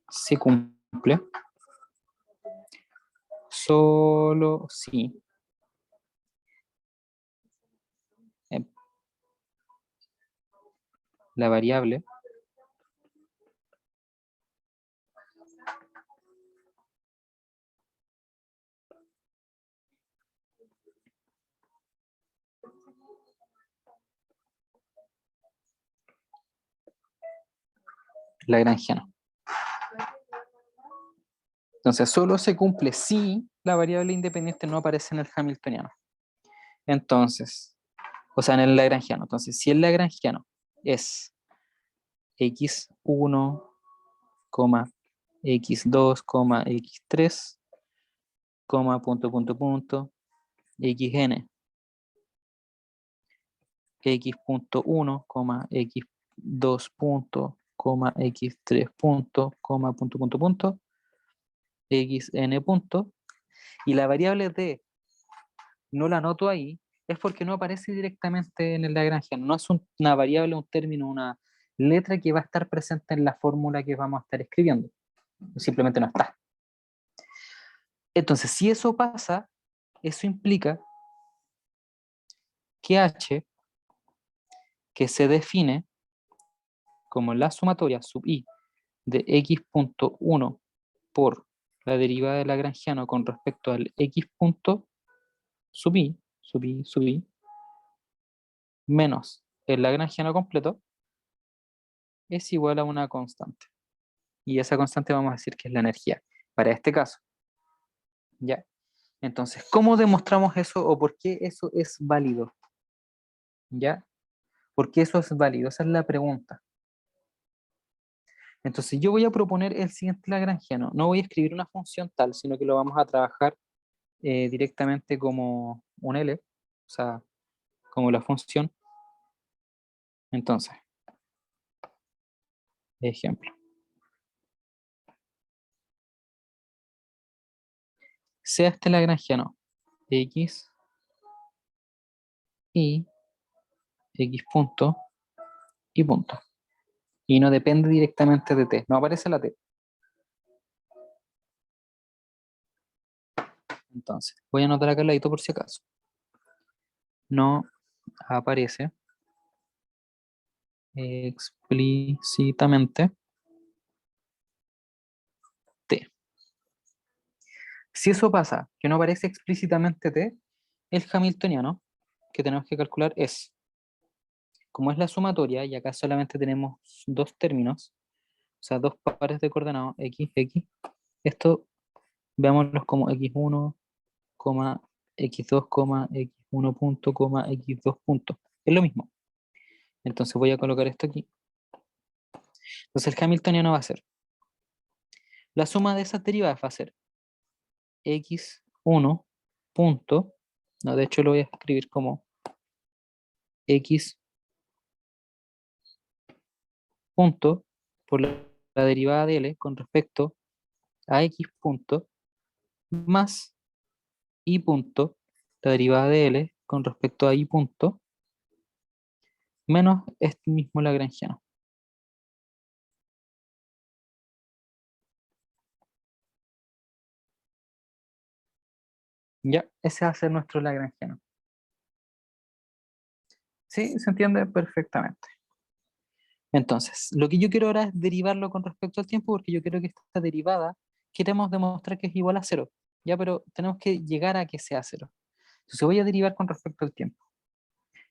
se cumple solo si la variable lagrangiana. Entonces, solo se cumple si la variable independiente no aparece en el hamiltoniano. Entonces, o sea, en el lagrangiano. Entonces, si el lagrangiano es x1, x2, x3, punto, punto, punto, xn, x.1, x2 punto, x3 punto, punto, punto, punto, xn punto, y la variable d no la anoto ahí, es porque no aparece directamente en el lagrangiano, no es una variable, un término, una letra que va a estar presente en la fórmula que vamos a estar escribiendo, simplemente no está. Entonces, si eso pasa, eso implica que h, que se define como la sumatoria sub i de x.1 por la derivada de lagrangiano con respecto al x punto sub i, menos el lagrangiano completo, es igual a una constante. Y esa constante vamos a decir que es la energía, para este caso. ¿Ya? Entonces, ¿cómo demostramos eso o por qué eso es válido? ¿Ya? ¿Por qué eso es válido? Esa es la pregunta. Entonces, yo voy a proponer el siguiente lagrangiano. No voy a escribir una función tal, sino que lo vamos a trabajar directamente como un L, o sea, como la función. Entonces, ejemplo. Sea este lagrangiano x y x punto y punto. Y no depende directamente de t, no aparece la t. Entonces, voy a anotar acá el ladito por si acaso. No aparece explícitamente t. Si eso pasa, que no aparece explícitamente t, el hamiltoniano que tenemos que calcular es, como es la sumatoria, y acá solamente tenemos dos términos, o sea, dos pares de coordenadas, x, x, esto veámoslos como x1, x2, x1 punto, x2 punto. Es lo mismo. Entonces voy a colocar esto aquí. Entonces el hamiltoniano va a ser, la suma de esas derivadas va a ser x1 punto, no, de hecho lo voy a escribir como x punto por la derivada de L con respecto a x punto más y punto, la derivada de L con respecto a y punto, menos este mismo lagrangiano. Ya, ese va a ser nuestro lagrangiano. ¿Sí? ¿Se entiende? Perfectamente. Entonces, lo que yo quiero ahora es derivarlo con respecto al tiempo, porque yo quiero que esta derivada, queremos demostrar que es igual a cero, ya, pero tenemos que llegar a que sea cero. Entonces voy a derivar con respecto al tiempo.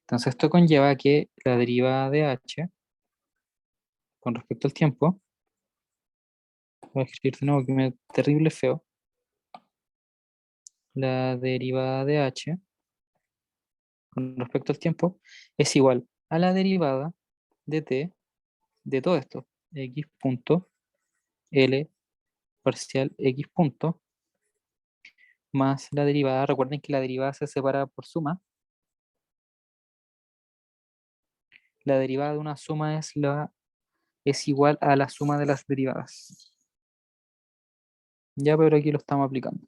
Entonces esto conlleva que la derivada de h con respecto al tiempo, voy a escribir de nuevo que me es terrible feo, la derivada de h con respecto al tiempo es igual a la derivada de t de todo esto, x punto l parcial x punto más la derivada. Recuerden que la derivada se separa por suma. La derivada de una suma es igual a la suma de las derivadas. Ya, pero aquí lo estamos aplicando.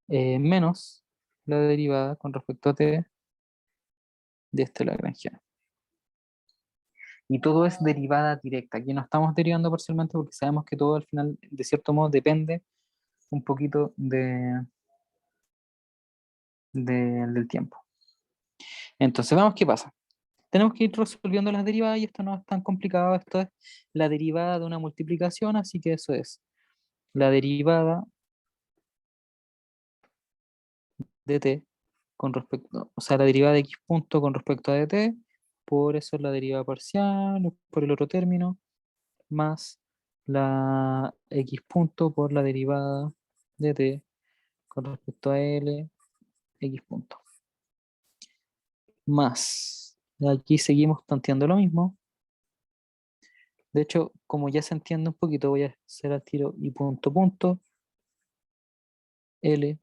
Menos la derivada con respecto a t de este lagrangiano. Y todo es derivada directa. Aquí no estamos derivando parcialmente porque sabemos que todo al final, de cierto modo, depende un poquito del tiempo. Entonces, vamos qué pasa. Tenemos que ir resolviendo las derivadas y esto no es tan complicado. Esto es la derivada de una multiplicación, así que eso es la derivada de t con respecto, o sea, la derivada de x punto con respecto a dt, por eso es la derivada parcial, por el otro término, más la x punto por la derivada de t con respecto a l, x punto. Más, aquí seguimos tanteando lo mismo. De hecho, como ya se entiende un poquito, voy a hacer al tiro y punto punto, l,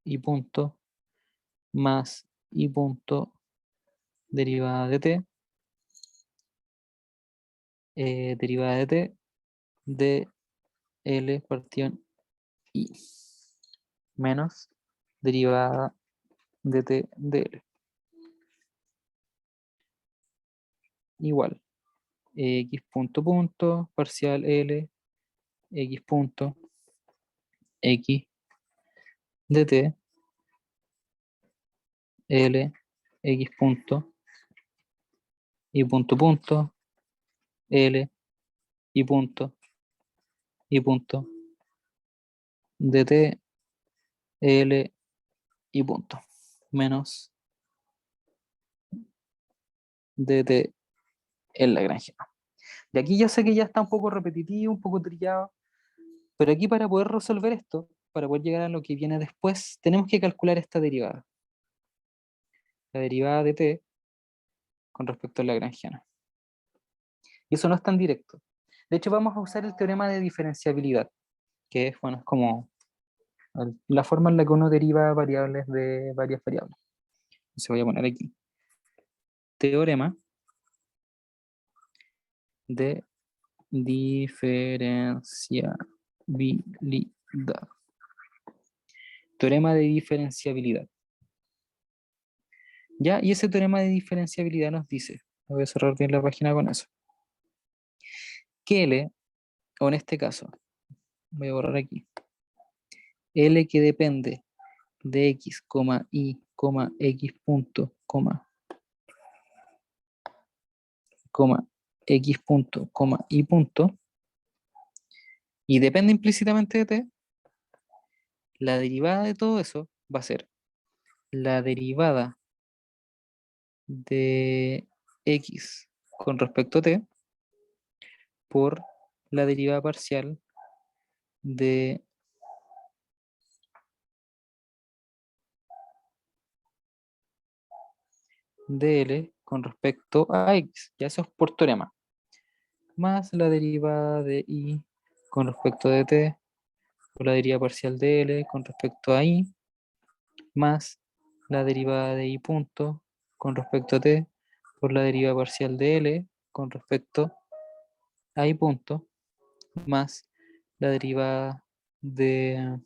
y punto, más y punto, derivada de t, derivada de t, de L partido en I, menos derivada de T de L. Igual, X punto punto, parcial L, X punto, X de T, L, X punto, Y punto punto, L, Y punto, Y punto, de T, L, Y punto, menos de T en Lagrangiano. Y aquí yo sé que ya está un poco repetitivo, un poco trillado, pero aquí para poder resolver esto, para poder llegar a lo que viene después, tenemos que calcular esta derivada. La derivada de t con respecto a la lagrangiana. Y eso no es tan directo. De hecho, vamos a usar el teorema de diferenciabilidad, que es, bueno, es como la forma en la que uno deriva variables de varias variables. Entonces voy a poner aquí. Teorema de diferenciabilidad. Teorema de diferenciabilidad. ¿Ya? Y ese teorema de diferenciabilidad nos dice, voy a cerrar bien la página con eso, que L, o en este caso, voy a borrar aquí, L que depende de x, y, x punto, x punto, y punto, y depende implícitamente de t, la derivada de todo eso va a ser la derivada de x con respecto a t por la derivada parcial de dl con respecto a x. Ya eso es por teorema. Más la derivada de y con respecto de t por la derivada parcial de L con respecto a I, más la derivada de I punto con respecto a T por la derivada parcial de L con respecto a I punto, más la derivada de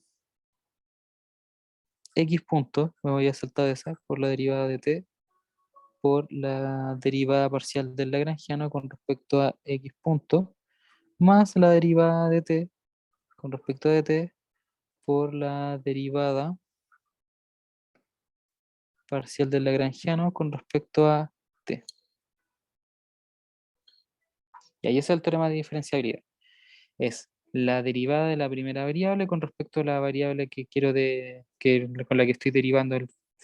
X punto, me voy a saltar de esa, por la derivada de T por la derivada parcial del lagrangiano con respecto a X punto, más la derivada de T con respecto de T por la derivada parcial del lagrangiano con respecto a t. Y ahí es el teorema de diferenciabilidad. Es la derivada de la primera variable con respecto a la variable que quiero con la que estoy derivando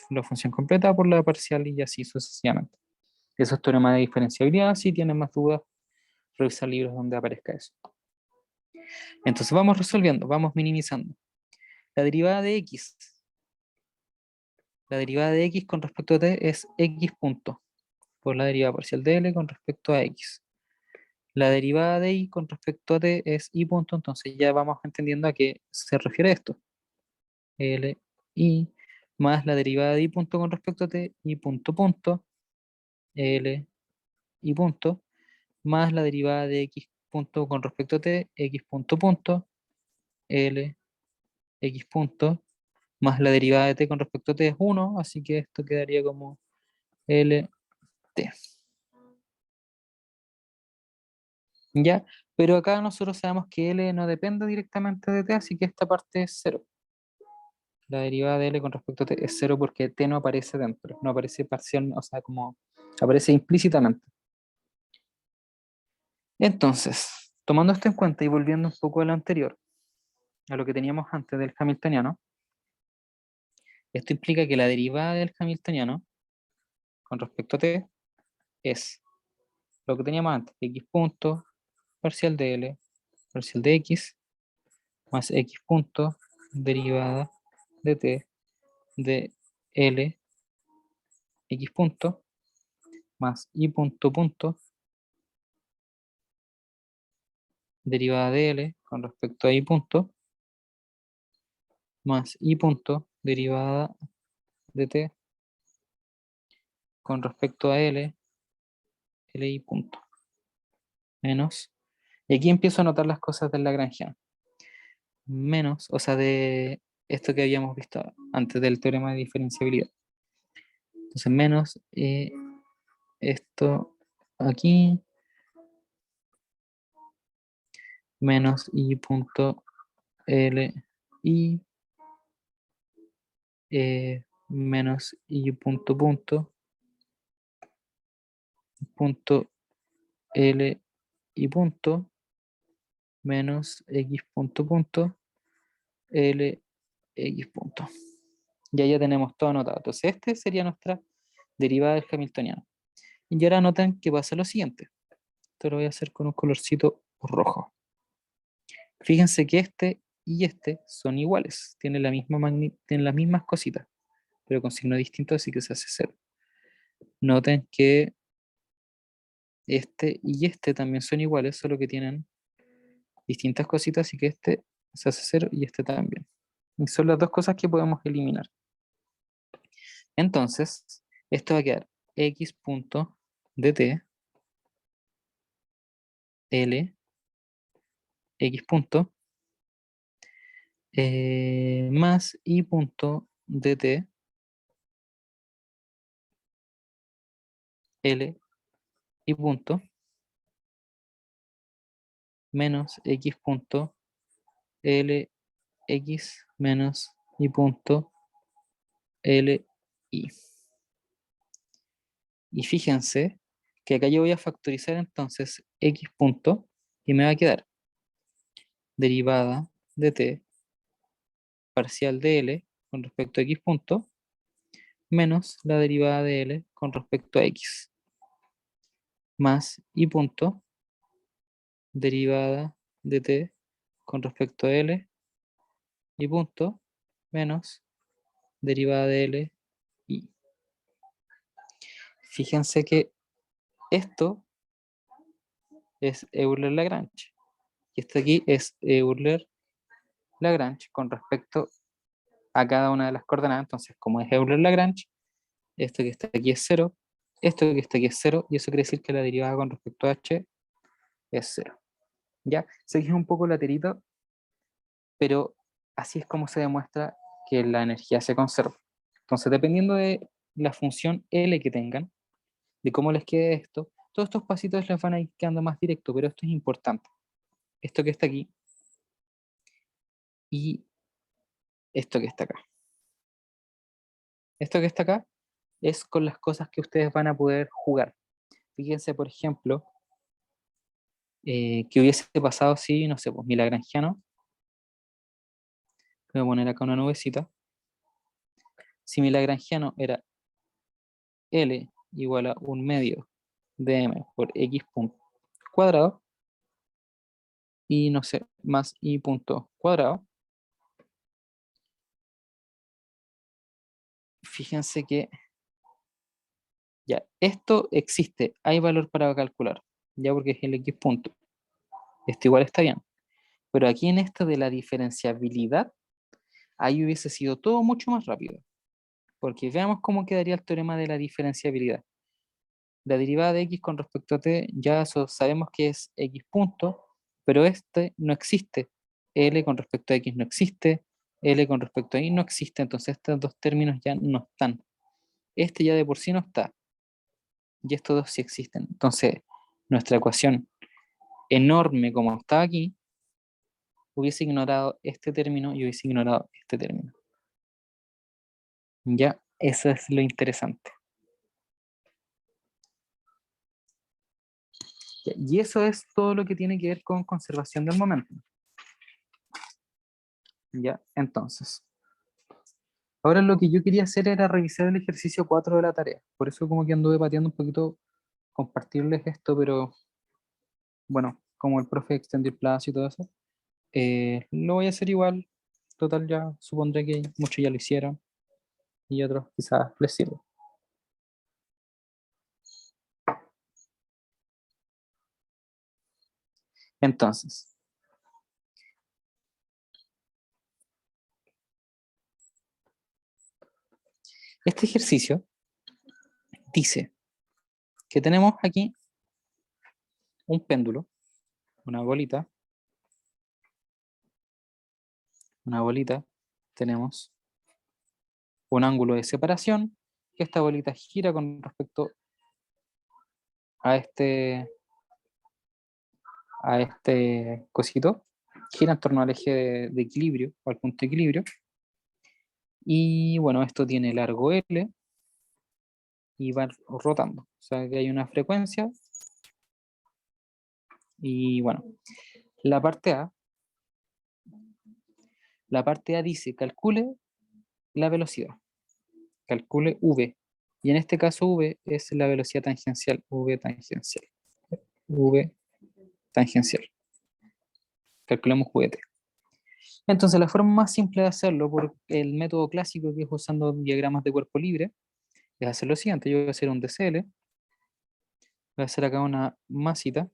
la función completa por la parcial y así sucesivamente. Eso es teorema de diferenciabilidad. Si tienen más dudas, revisa libros donde aparezca eso. Entonces vamos resolviendo, vamos minimizando. La derivada de x. La derivada de x con respecto a t es x punto por la derivada parcial de L con respecto a X. La derivada de Y con respecto a T es Y punto, entonces ya vamos entendiendo a qué se refiere esto. L, Y, más la derivada de Y punto con respecto a T, Y punto punto, L, Y punto, más la derivada de X punto con respecto a T, X punto punto, L, X punto, más la derivada de T con respecto a T es 1, así que esto quedaría como L, T. ¿Ya? Pero acá nosotros sabemos que L no depende directamente de T, así que esta parte es 0. La derivada de L con respecto a T es 0 porque T no aparece dentro, no aparece parcial, o sea, como aparece implícitamente. Entonces, tomando esto en cuenta y volviendo un poco a lo anterior, a lo que teníamos antes del hamiltoniano, esto implica que la derivada del hamiltoniano con respecto a T es lo que teníamos antes, x punto, parcial de L, parcial de x, más x punto, derivada de T, de L, x punto, más y punto punto, derivada de L con respecto a y punto, más y punto, derivada de T con respecto a L, Li punto, menos, y aquí empiezo a anotar las cosas del lagrangiano, menos, o sea, de esto que habíamos visto antes del teorema de diferenciabilidad. Entonces, menos esto aquí, menos y punto L y menos y punto punto punto L y punto menos x punto punto L x punto. Ya tenemos todo anotado. Entonces, este sería nuestra derivada del hamiltoniano. Y ahora noten que pasa lo siguiente. Esto lo voy a hacer con un colorcito rojo. Fíjense que este y este son iguales. Tienen tienen las mismas cositas, pero con signo distinto, así que se hace 0. Noten que este y este también son iguales, solo que tienen distintas cositas, así que este se hace 0 y este también. Y son las dos cosas que podemos eliminar. Entonces, esto va a quedar x punto dt L x punto más y punto dt L y punto menos x punto L x menos y punto L y. Y fíjense que acá yo voy a factorizar entonces x punto y me va a quedar derivada de t parcial de L con respecto a x punto menos la derivada de L con respecto a x más y punto derivada de t con respecto a L y punto menos derivada de L y. Fíjense que esto es Euler-Lagrange. Y esto aquí es Euler-Lagrange con respecto a cada una de las coordenadas. Entonces, como es Euler-Lagrange, esto que está aquí es 0, esto que está aquí es 0, y eso quiere decir que la derivada con respecto a h es 0. ¿Ya? Sé que es un poco laterito, pero así es como se demuestra que la energía se conserva. Entonces, dependiendo de la función L que tengan, de cómo les quede esto, todos estos pasitos les van a ir quedando más directo, pero esto es importante. Esto que está aquí y esto que está acá. Esto que está acá es con las cosas que ustedes van a poder jugar. Fíjense, por ejemplo, que hubiese pasado si, no sé, pues mi lagrangiano, voy a poner acá una nubecita, si mi lagrangiano era L igual a 1/2 de m por x punto cuadrado, y no sé, más y punto cuadrado, fíjense que ya, esto existe, hay valor para calcular, ya porque es el x punto, esto igual está bien, pero aquí en esto de la diferenciabilidad, ahí hubiese sido todo mucho más rápido, porque veamos cómo quedaría el teorema de la diferenciabilidad. La derivada de x con respecto a t, ya eso sabemos que es x punto, pero este no existe. L con respecto a x no existe, L con respecto a y no existe, entonces estos dos términos ya no están. Este ya de por sí no está, y estos dos sí existen. Entonces, nuestra ecuación enorme como está aquí, hubiese ignorado este término y hubiese ignorado este término. Ya, eso es lo interesante. Y eso es todo lo que tiene que ver con conservación del momento. Ya, entonces. Ahora lo que yo quería hacer era revisar el ejercicio 4 de la tarea. Por eso como que anduve pateando un poquito compartirles esto, pero bueno, como el profe extendió el plazo y todo eso, lo voy a hacer igual. Total, ya supondré que muchos ya lo hicieron y otros quizás les sirva. Entonces, este ejercicio dice que tenemos aquí un péndulo, una bolita, tenemos un ángulo de separación, que esta bolita gira con respecto a este cosito, gira en torno al eje de equilibrio, o al punto de equilibrio, y bueno, esto tiene largo L, y va rotando, o sea que hay una frecuencia, y bueno, la parte A, la parte A dice, calcule la velocidad, calcule V, y en este caso V es la velocidad tangencial, V tangencial, V tangencial, calculemos VT. Entonces la forma más simple de hacerlo por el método clásico que es usando diagramas de cuerpo libre es hacer lo siguiente. Yo voy a hacer un DCL, voy a hacer acá una masita,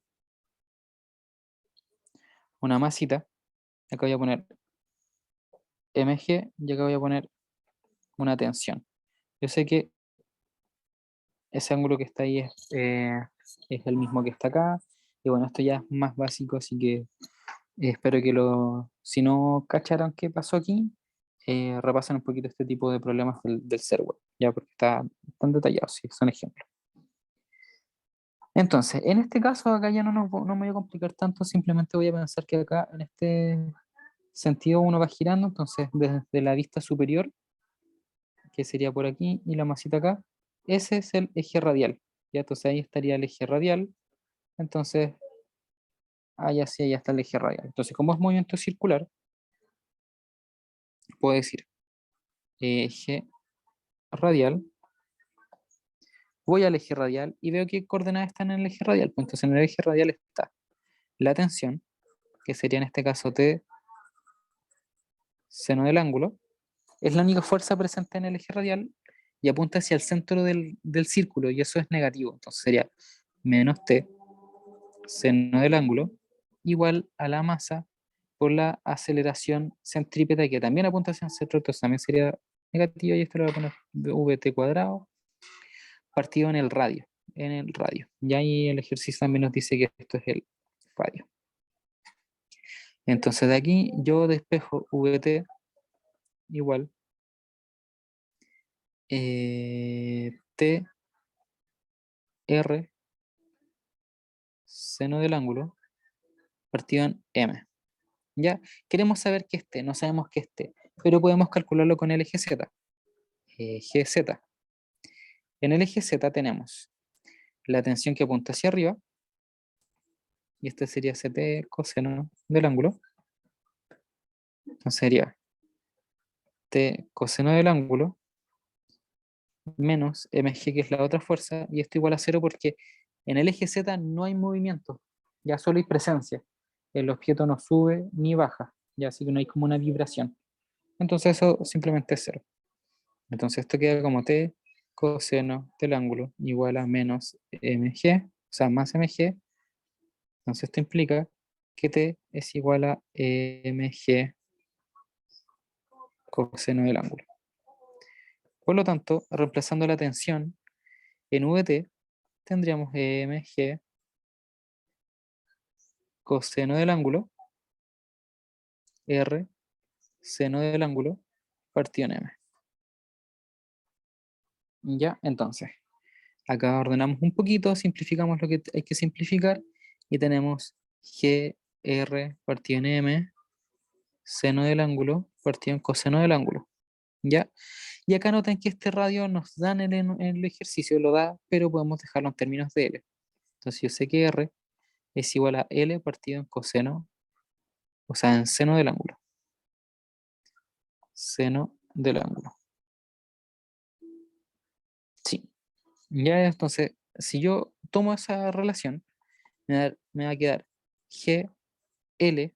acá voy a poner MG y acá voy a poner una tensión. Yo sé que ese ángulo que está ahí es el mismo que está acá, y bueno, esto ya es más básico, así que espero que si no cacharon qué pasó aquí, repasen un poquito este tipo de problemas del server, ya porque están detallados, sí, son ejemplos. Entonces, en este caso, acá ya no me voy a complicar tanto, simplemente voy a pensar que acá en este sentido uno va girando, entonces desde la vista superior, que sería por aquí, y la masita acá, ese es el eje radial, ya entonces ahí estaría el eje radial, entonces allá sí, allá está el eje radial. Entonces, como es movimiento circular, puedo decir eje radial, voy al eje radial y veo qué coordenadas están en el eje radial, pues entonces en el eje radial está la tensión, que sería en este caso T seno del ángulo, es la única fuerza presente en el eje radial, y apunta hacia el centro del círculo, y eso es negativo. Entonces sería menos t, seno del ángulo, igual a la masa por la aceleración centrípeta, que también apunta hacia el centro, entonces también sería negativa, y esto lo voy a poner vt cuadrado, partido en el radio. Y ahí el ejercicio también nos dice que esto es el radio. Entonces de aquí yo despejo vt igual t r seno del ángulo partido en m. ¿Ya? Queremos saber que esté, no sabemos que esté, pero podemos calcularlo con el eje z. GZ. En el eje Z tenemos la tensión que apunta hacia arriba, y este sería CT coseno del ángulo. Entonces sería T coseno del ángulo menos mg, que es la otra fuerza, y esto igual a cero porque en el eje Z no hay movimiento, ya solo hay presencia. El objeto no sube ni baja, ya así que no hay como una vibración. Entonces eso simplemente es cero. Entonces esto queda como T coseno del ángulo igual a menos mg, o sea, más mg. Entonces esto implica que T es igual a mg coseno del ángulo. Por lo tanto, reemplazando la tensión en VT, tendríamos mg coseno del ángulo, R seno del ángulo, partido en M. Ya, entonces, acá ordenamos un poquito, simplificamos lo que hay que simplificar, y tenemos GR partido en M, seno del ángulo, partido en coseno del ángulo. ¿Ya? Y acá noten que este radio nos dan en el ejercicio, lo da, pero podemos dejarlo en términos de L. Entonces yo sé que R es igual a L partido en coseno, o sea, en seno del ángulo. Seno del ángulo. Sí. Ya, entonces, si yo tomo esa relación, me va a quedar GL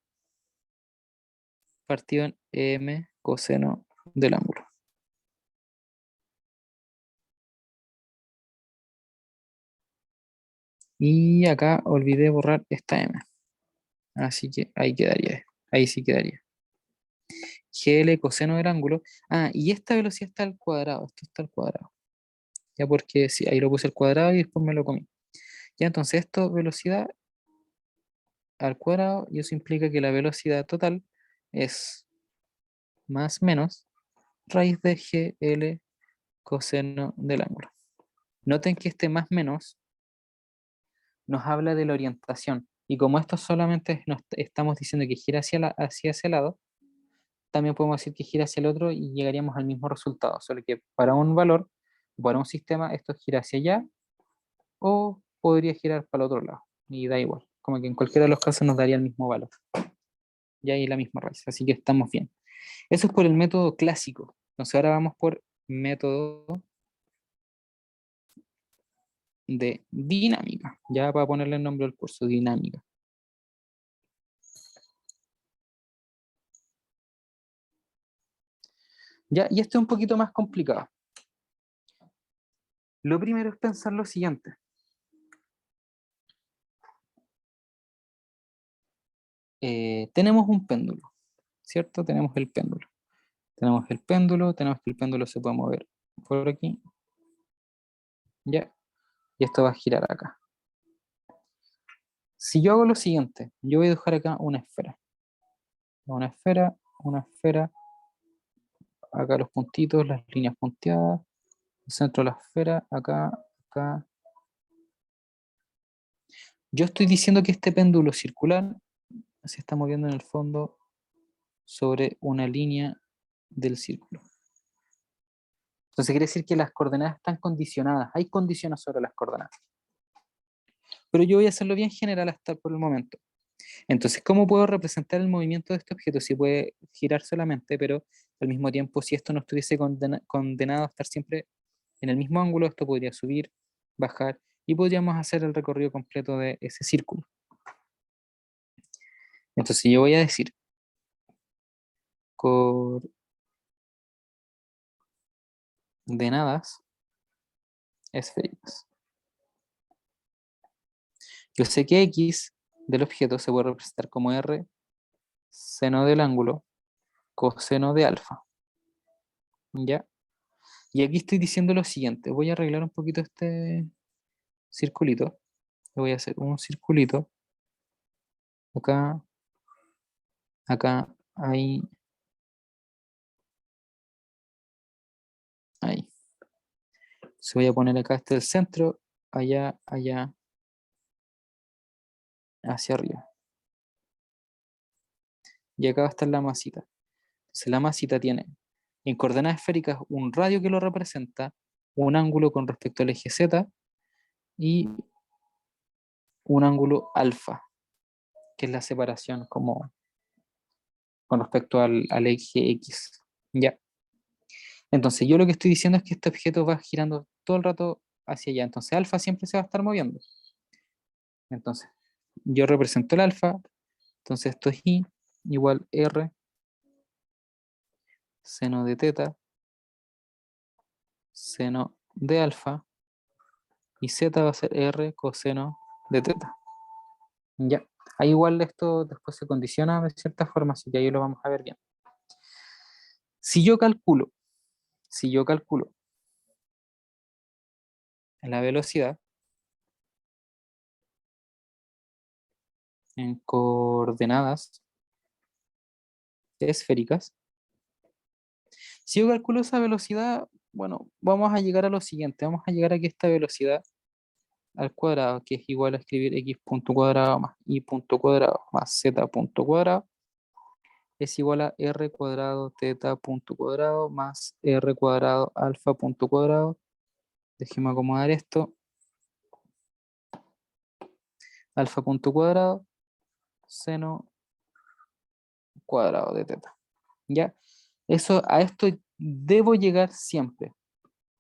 partido en M coseno del ángulo. Y acá olvidé borrar esta M. Así que ahí quedaría. Ahí sí quedaría. GL coseno del ángulo. Ah, y esta velocidad está al cuadrado. Esto está al cuadrado. Ya porque sí, ahí lo puse al cuadrado y después me lo comí. Ya entonces esto, velocidad al cuadrado, y eso implica que la velocidad total es más menos raíz de GL coseno del ángulo. Noten que este más menos nos habla de la orientación. Y como esto solamente nos estamos diciendo que gira hacia ese lado, también podemos decir que gira hacia el otro y llegaríamos al mismo resultado. Solo que para un valor, para un sistema, esto gira hacia allá o podría girar para el otro lado. Y da igual. Como que en cualquiera de los casos nos daría el mismo valor. Y ahí la misma raíz. Así que estamos bien. Eso es por el método clásico. Entonces ahora vamos por método de dinámica. Ya para ponerle el nombre al curso, dinámica. Ya, y esto es un poquito más complicado. Lo primero es pensar lo siguiente. Tenemos un péndulo, ¿cierto? Tenemos el péndulo. Tenemos que el péndulo se puede mover por aquí, ¿ya? Y esto va a girar acá. Si yo hago lo siguiente, yo voy a dibujar acá una esfera, acá los puntitos, las líneas punteadas, el centro de la esfera, acá, acá. Yo estoy diciendo que este péndulo circular se está moviendo en el fondo sobre una línea del círculo. Entonces quiere decir que las coordenadas están condicionadas, hay condiciones sobre las coordenadas. Pero yo voy a hacerlo bien general hasta por el momento. Entonces, ¿cómo puedo representar el movimiento de este objeto? Si puede girar solamente, pero al mismo tiempo, si esto no estuviese condenado a estar siempre en el mismo ángulo, esto podría subir, bajar, y podríamos hacer el recorrido completo de ese círculo. Entonces yo voy a decir ordenadas esféricas. Yo sé que X del objeto se puede representar como R seno del ángulo coseno de alfa. ¿Ya? Y aquí estoy diciendo lo siguiente. Voy a arreglar un poquito este circulito. Le voy a hacer un circulito. Acá, acá, ahí, ahí. Se voy a poner acá este el centro, allá, allá, hacia arriba. Y acá va a estar la masita. Entonces la masita tiene en coordenadas esféricas un radio que lo representa, un ángulo con respecto al eje Z y un ángulo alfa, que es la separación como con respecto al eje X. ¿Ya? Entonces yo lo que estoy diciendo es que este objeto va girando todo el rato hacia allá. Entonces alfa siempre se va a estar moviendo. Entonces yo represento el alfa. Entonces esto es I igual R seno de teta seno de alfa y Z va a ser R coseno de teta. Ya. Ahí igual esto después se condiciona de cierta forma, así que ahí lo vamos a ver bien. Si yo calculo la velocidad en coordenadas esféricas, si yo calculo esa velocidad, bueno, vamos a llegar a lo siguiente, vamos a llegar a que esta velocidad al cuadrado, que es igual a escribir x punto cuadrado más y punto cuadrado más z punto cuadrado, es igual a r cuadrado teta punto cuadrado más r cuadrado alfa punto cuadrado. Déjeme acomodar esto. Alfa punto cuadrado seno cuadrado de teta. ¿Ya? A esto debo llegar siempre.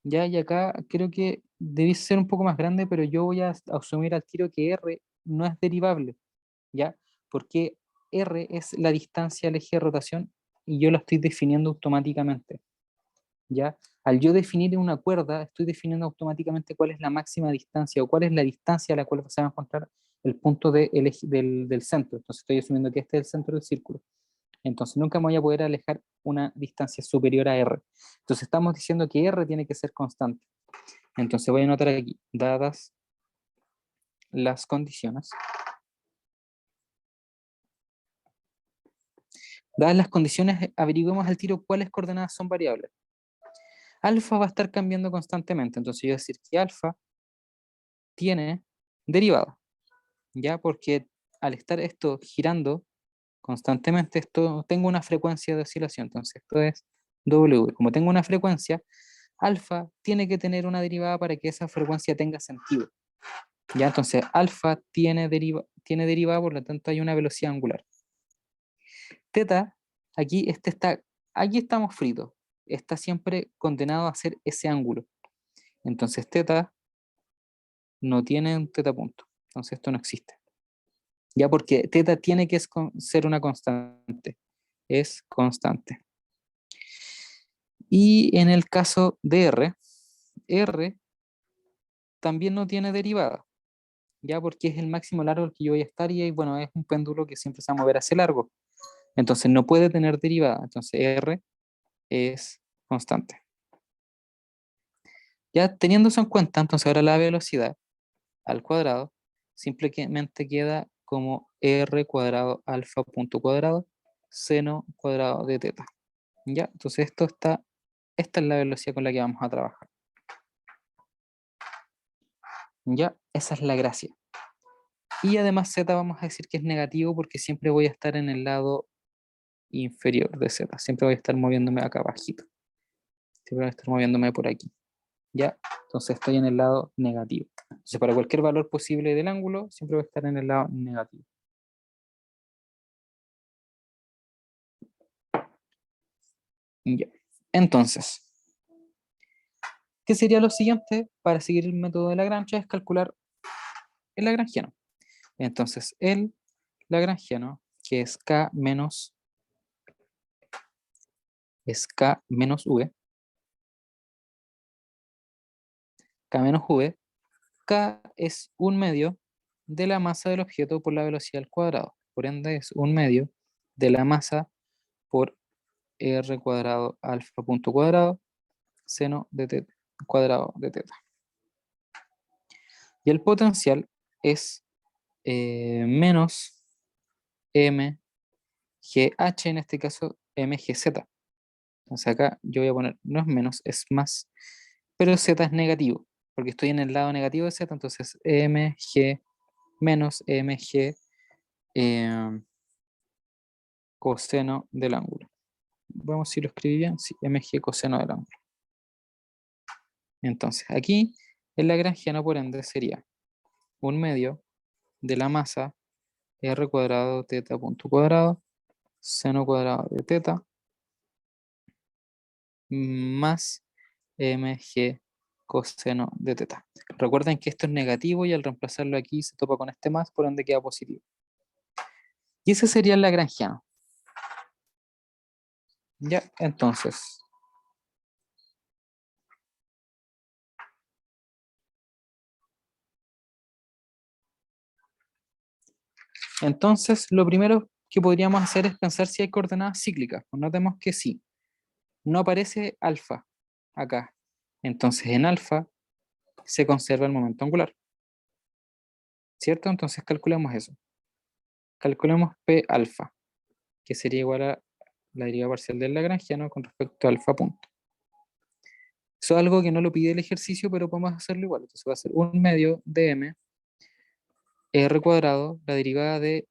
¿Ya? Y acá creo que debe ser un poco más grande, pero yo voy a asumir al tiro que R no es derivable. ¿Ya? Porque R es la distancia al eje de rotación y yo lo estoy definiendo automáticamente. ¿Ya? Al yo definir una cuerda, estoy definiendo automáticamente cuál es la máxima distancia o cuál es la distancia a la cual se va a encontrar el punto del centro. Entonces estoy asumiendo que este es el centro del círculo. Entonces nunca me voy a poder alejar una distancia superior a R. Entonces estamos diciendo que R tiene que ser constante. Entonces voy a anotar aquí, dadas las condiciones. Dadas las condiciones, averiguemos al tiro cuáles coordenadas son variables. Alfa va a estar cambiando constantemente, entonces yo voy a decir que alfa tiene derivada, ¿ya? Porque al estar esto girando constantemente, esto tengo una frecuencia de oscilación, entonces esto es W. Como tengo una frecuencia, alfa tiene que tener una derivada para que esa frecuencia tenga sentido. ¿Ya? Entonces alfa tiene derivada, por lo tanto hay una velocidad angular. Teta, aquí estamos fritos, está siempre condenado a ser ese ángulo. Entonces teta no tiene un teta punto, entonces esto no existe. Ya porque teta tiene que ser una constante, es constante. Y en el caso de R también no tiene derivada, ya porque es el máximo largo al que yo voy a estar y bueno, es un péndulo que siempre se va a mover hacia largo. Entonces no puede tener derivada, entonces R es constante. Ya teniendo eso en cuenta, entonces ahora la velocidad al cuadrado simplemente queda como R cuadrado alfa punto cuadrado seno cuadrado de teta. Ya, entonces esta es la velocidad con la que vamos a trabajar. Ya, esa es la gracia. Y además z vamos a decir que es negativo porque siempre voy a estar en el lado inferior de z. Siempre voy a estar moviéndome acá abajito. Siempre voy a estar moviéndome por aquí. ¿Ya? Entonces estoy en el lado negativo. Entonces para cualquier valor posible del ángulo, siempre voy a estar en el lado negativo. Ya. Entonces, ¿qué sería lo siguiente para seguir el método de Lagrange? Es calcular el lagrangiano. Entonces, el lagrangiano, que es K menos V, K menos V, K es 1/2 de la masa del objeto por la velocidad al cuadrado. Por ende es 1/2 de la masa por R cuadrado alfa punto cuadrado seno de teta, cuadrado de teta. Y el potencial es menos mgh, en este caso mgz. Entonces acá yo voy a poner, no es menos, es más, pero z es negativo, porque estoy en el lado negativo de z, entonces mg menos mg coseno del ángulo. Vamos si lo escribí bien, sí, mg coseno del ángulo. Entonces aquí el lagrangiano por ende sería 1/2 de la masa r cuadrado teta punto cuadrado seno cuadrado de teta más mg coseno de teta. Recuerden que esto es negativo y al reemplazarlo aquí se topa con este más, por ende queda positivo. Y ese sería el lagrangiano. Ya, entonces, lo primero que podríamos hacer es pensar si hay coordenadas cíclicas. Pues notemos que sí. No aparece alfa acá. Entonces en alfa se conserva el momento angular. ¿Cierto? Entonces calculemos eso. Calculemos P alfa, que sería igual a la derivada parcial del lagrangiano con respecto a alfa punto. Eso es algo que no lo pide el ejercicio, pero podemos hacerlo igual. Entonces va a ser 1/2 de m r cuadrado, la derivada de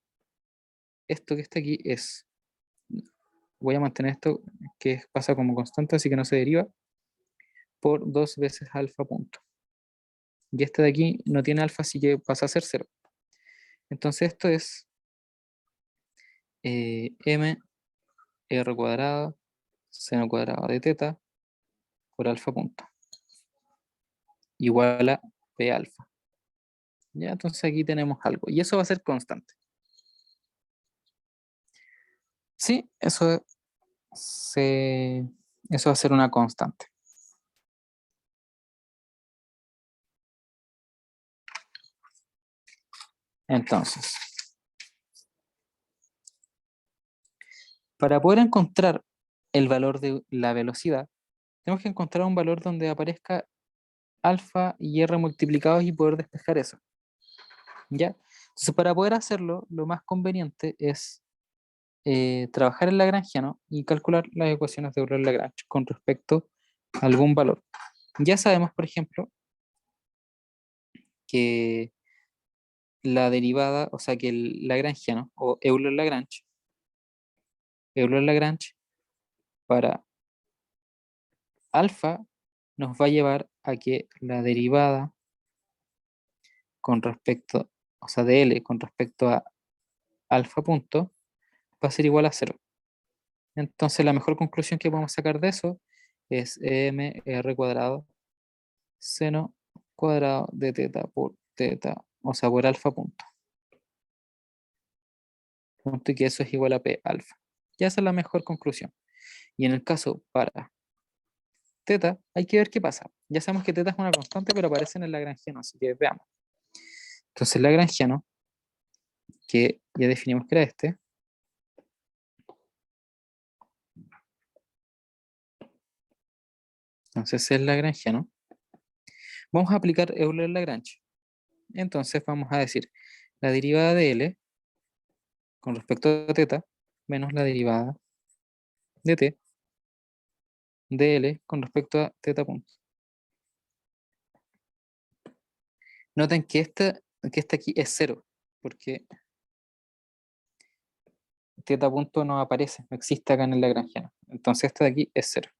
esto que está aquí es, voy a mantener esto que pasa como constante, así que no se deriva, por 2 veces alfa punto. Y este de aquí no tiene alfa, así que pasa a ser 0. Entonces esto es m r cuadrado seno cuadrado de teta por alfa punto igual a p alfa. Ya, entonces aquí tenemos algo. Y eso va a ser constante. Sí, eso va a ser una constante. Entonces, para poder encontrar el valor de la velocidad, tenemos que encontrar un valor donde aparezca alfa y r multiplicados y poder despejar eso. ¿Ya? Entonces, para poder hacerlo, lo más conveniente es trabajar en lagrangiano y calcular las ecuaciones de Euler-Lagrange con respecto a algún valor. Ya sabemos, por ejemplo, que la derivada, o sea, que el lagrangiano o Euler-Lagrange para alfa nos va a llevar a que la derivada con respecto, o sea, de L con respecto a alfa punto va a ser igual a 0. Entonces la mejor conclusión que podemos sacar de eso es mr cuadrado seno cuadrado de teta por teta, o sea, por alfa punto. Punto y que eso es igual a p alfa. Ya esa es la mejor conclusión. Y en el caso para teta, hay que ver qué pasa. Ya sabemos que teta es una constante, pero aparece en el lagrangiano, así que veamos. Entonces el lagrangiano, que ya definimos que era este, entonces es lagrangiano, vamos a aplicar Euler-Lagrange. Entonces vamos a decir la derivada de L con respecto a teta menos la derivada de t de L con respecto a teta punto. Noten que esta aquí es 0, porque teta punto no aparece, no existe acá en el lagrangiano. Entonces esta de aquí es 0.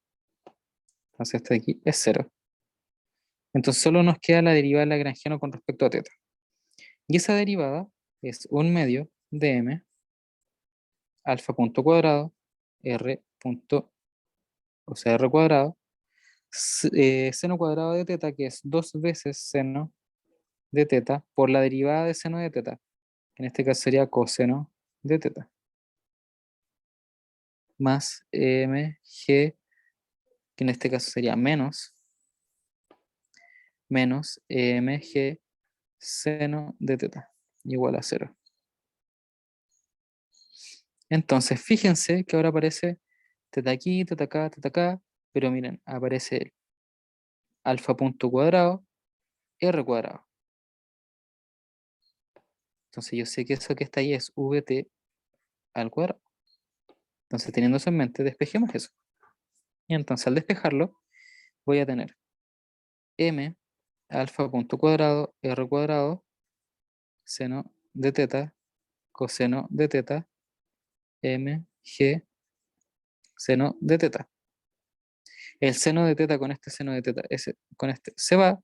Entonces esta de aquí es 0. Entonces solo nos queda la derivada del lagrangiano con respecto a teta. Y esa derivada es 1/2 de m alfa punto cuadrado r punto, o sea, r cuadrado seno cuadrado de teta, que es 2 veces seno de teta por la derivada de seno de teta, que en este caso sería coseno de teta, más mg, que en este caso sería menos menos mg seno de teta igual a 0. Entonces, fíjense que ahora aparece teta aquí, teta acá, pero miren, aparece el alfa punto cuadrado, r cuadrado. Entonces yo sé que eso que está ahí es vt al cuadrado. Entonces, teniendo eso en mente, despejemos eso. Y entonces, al despejarlo, voy a tener m alfa punto cuadrado, r cuadrado, seno de teta, coseno de teta, mg seno de teta. El seno de teta con este seno de teta, con este se va,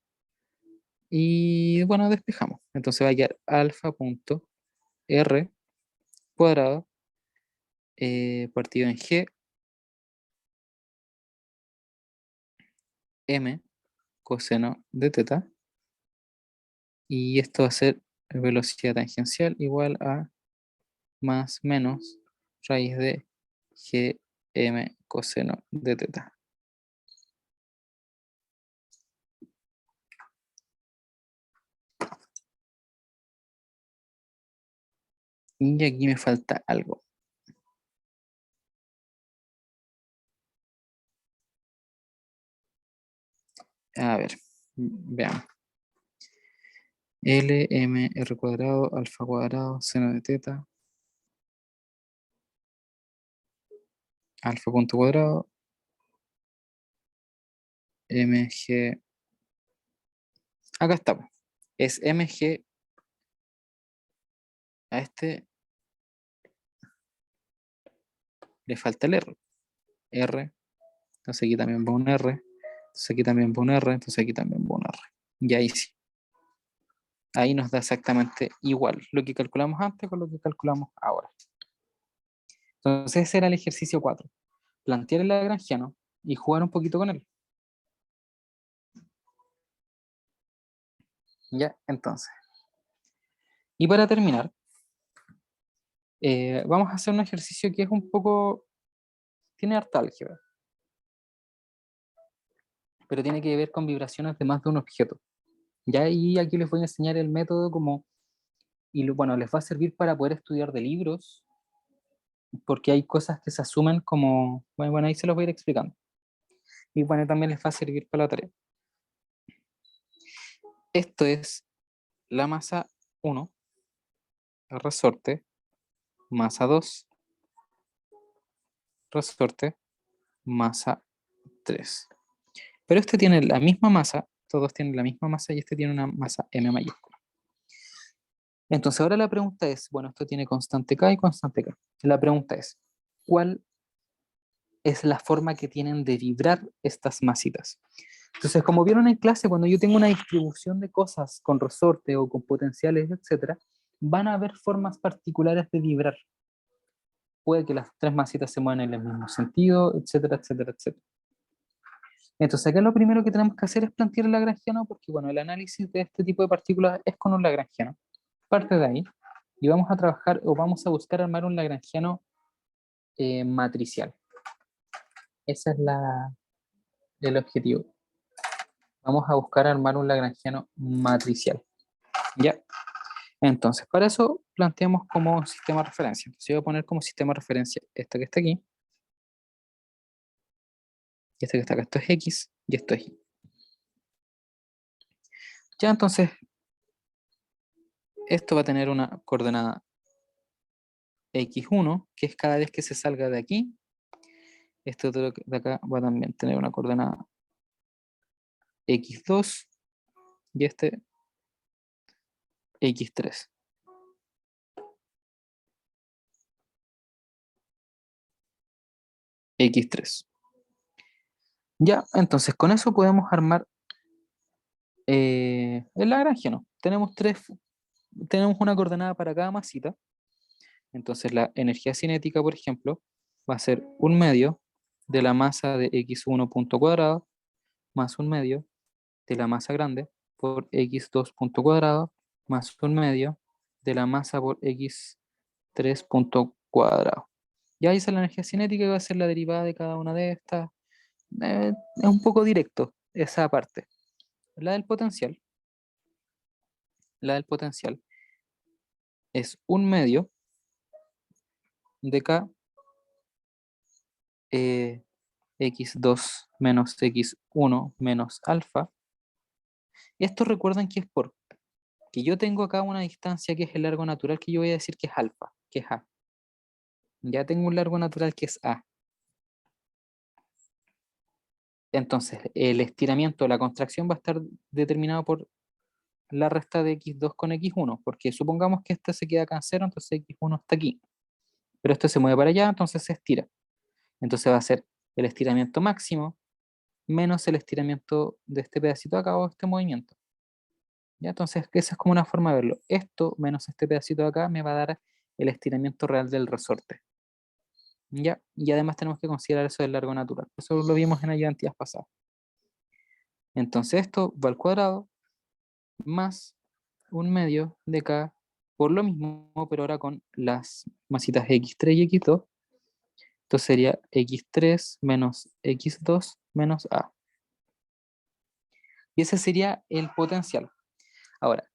y bueno, despejamos. Entonces va a quedar alfa punto r cuadrado partido en g m coseno de teta, y esto va a ser velocidad tangencial igual a más menos raíz de g m coseno de teta. Y aquí me falta algo. A ver, veamos. L, M, R cuadrado, alfa cuadrado, seno de teta, alfa punto cuadrado, mg, acá estamos. Es mg, a este le falta el R. R, entonces aquí también va un R, entonces aquí también va un R, entonces aquí también va un R. Y ahí sí. Ahí nos da exactamente igual lo que calculamos antes con lo que calculamos ahora. Entonces ese era el ejercicio 4. Plantear el lagrangiano y jugar un poquito con él. Ya, entonces. Y para terminar, vamos a hacer un ejercicio que es un poco, tiene harta álgebra, pero tiene que ver con vibraciones de más de un objeto. Ya, y aquí les voy a enseñar el método como, y bueno, les va a servir para poder estudiar de libros, porque hay cosas que se asumen como, bueno, ahí se los voy a ir explicando. Y bueno, también les va a servir para la tarea. Esto es la masa 1, el resorte, masa 2, resorte, masa 3. Pero este tiene la misma masa, todos tienen la misma masa, y este tiene una masa m mayúscula. Entonces ahora la pregunta es, bueno, esto tiene constante k y constante k. La pregunta es, ¿cuál es la forma que tienen de vibrar estas masitas? Entonces, como vieron en clase, cuando yo tengo una distribución de cosas con resorte o con potenciales, etcétera, van a haber formas particulares de vibrar. Puede que las tres masitas se muevan en el mismo sentido, etcétera, etcétera, etcétera. Entonces, acá lo primero que tenemos que hacer es plantear el lagrangiano, porque bueno, el análisis de este tipo de partículas es con un lagrangiano. Parte de ahí, y vamos a trabajar o vamos a buscar armar un lagrangiano matricial. Ese es el objetivo. Vamos a buscar armar un lagrangiano matricial. ¿Ya? Entonces, para eso planteamos como sistema de referencia. Entonces, yo voy a poner como sistema de referencia esto que está aquí, y esto que está acá. Esto es X, y esto es Y. Ya, entonces, esto va a tener una coordenada x1, que es cada vez que se salga de aquí. Este otro de acá va a también tener una coordenada x2, y este x3. X3. Ya, entonces con eso podemos armar el lagrangiano. Tenemos una coordenada para cada masita. Entonces la energía cinética, por ejemplo, va a ser un medio de la masa de x1 punto cuadrado más un medio de la masa grande por x2 punto cuadrado más un medio de la masa por x3 punto cuadrado. Ya hice la energía cinética y va a ser la derivada de cada una de estas. Es un poco directo esa parte. La del potencial. La del potencial es 1/2 de K x2 menos x1 menos alfa. Esto recuerden que es por que yo tengo acá una distancia que es el largo natural que yo voy a decir que es alfa, que es A. Ya tengo un largo natural que es A. Entonces, el estiramiento, la contracción va a estar determinado por la resta de x2 con x1, porque supongamos que este se queda acá en 0, entonces x1 está aquí. Pero esto se mueve para allá, entonces se estira. Entonces va a ser el estiramiento máximo menos el estiramiento de este pedacito acá o este movimiento. ¿Ya? Entonces, esa es como una forma de verlo. Esto menos este pedacito de acá me va a dar el estiramiento real del resorte. ¿Ya? Y además tenemos que considerar eso del largo natural. Eso lo vimos en ayudantías pasadas. Entonces esto va al cuadrado más 1/2 de K por lo mismo, pero ahora con las masitas x3 y x2. Entonces sería x3 menos x2 menos A. Y ese sería el potencial. Ahora,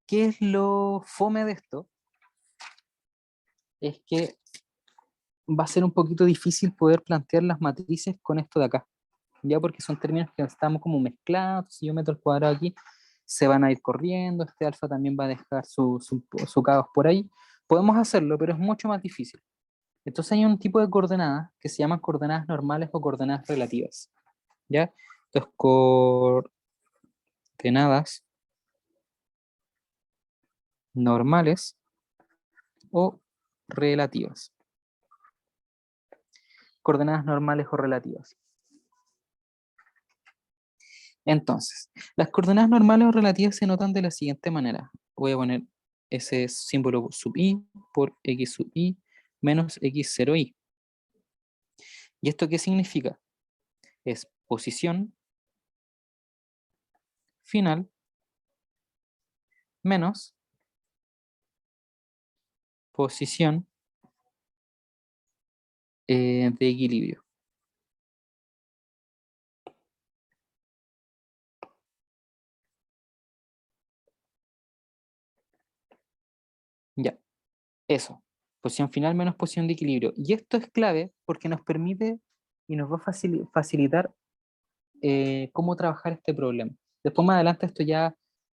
¿qué es lo fome de esto? Es que va a ser un poquito difícil poder plantear las matrices con esto de acá, ya porque son términos que estamos como mezclados. Si yo meto el cuadrado aquí, se van a ir corriendo, este alfa también va a dejar su caos por ahí. Podemos hacerlo, pero es mucho más difícil. Entonces hay un tipo de coordenadas que se llaman coordenadas normales o coordenadas relativas, ¿ya? Entonces, coordenadas normales o relativas. Coordenadas normales o relativas. Entonces, las coordenadas normales o relativas se notan de la siguiente manera. Voy a poner ese símbolo sub i por x sub i menos x0i. ¿Y esto qué significa? Es posición final menos posición de equilibrio. Ya, eso. Posición final menos posición de equilibrio. Y esto es clave porque nos permite y nos va a facilitar cómo trabajar este problema. Después más adelante esto ya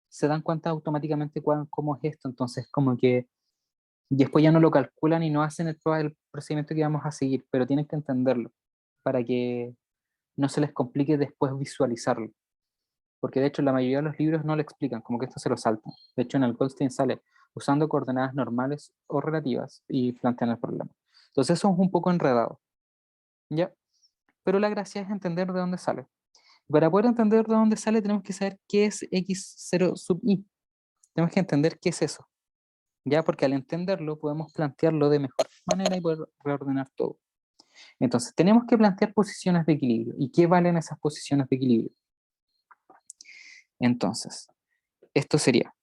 se dan cuenta automáticamente cómo es esto. Entonces como que después ya no lo calculan y no hacen el procedimiento que vamos a seguir, pero tienen que entenderlo para que no se les complique después visualizarlo. Porque de hecho la mayoría de los libros no lo explican, como que esto se lo saltan. De hecho en el Goldstein sale usando coordenadas normales o relativas y plantean el problema. Entonces eso es un poco enredado, ¿ya? Pero la gracia es entender de dónde sale. Para poder entender de dónde sale tenemos que saber qué es x0 sub i. Tenemos que entender qué es eso, ¿ya? Porque al entenderlo podemos plantearlo de mejor manera y poder reordenar todo. Entonces tenemos que plantear posiciones de equilibrio. ¿Y qué valen esas posiciones de equilibrio? Entonces, esto sería,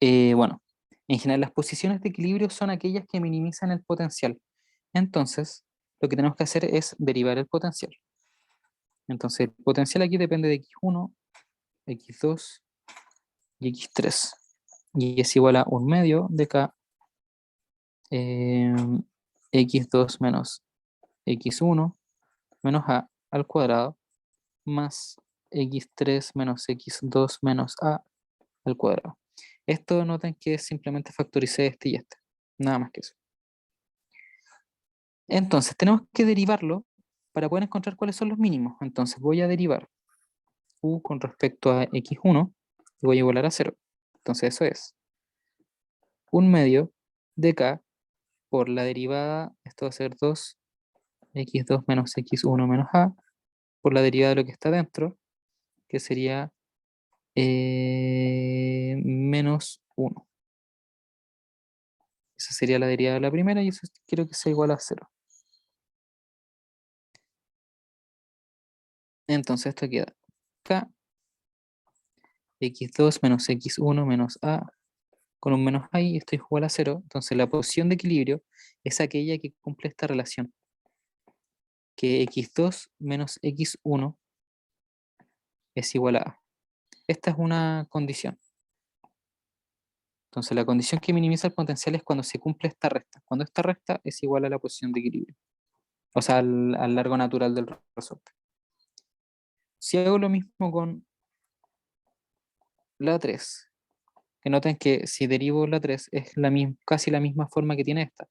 bueno, en general las posiciones de equilibrio son aquellas que minimizan el potencial. Entonces, lo que tenemos que hacer es derivar el potencial. Entonces, el potencial aquí depende de x1, x2 y x3. Y es igual a 1/2 de K x2 menos x1 menos A al cuadrado más x3 menos x2 menos A al cuadrado. Esto noten que simplemente factoricé este y este. Nada más que eso. Entonces, tenemos que derivarlo para poder encontrar cuáles son los mínimos. Entonces, voy a derivar u con respecto a x1 y voy a igualar a 0. Entonces, eso es 1/2 de K por la derivada, esto va a ser 2x2 menos x1 menos A, por la derivada de lo que está dentro, que sería menos 1. Esa sería la derivada de la primera y eso quiero que sea igual a 0. Entonces esto queda K, x2 menos x1 menos A, con un menos ahí, esto es igual a 0. Entonces la posición de equilibrio es aquella que cumple esta relación, que x2 menos x1 es igual a A. Esta es una condición. Entonces, la condición que minimiza el potencial es cuando se cumple esta recta. Cuando esta recta es igual a la posición de equilibrio. O sea, al largo natural del resorte. Si hago lo mismo con la 3, que noten que si derivo la 3 es casi la misma forma que tiene esta,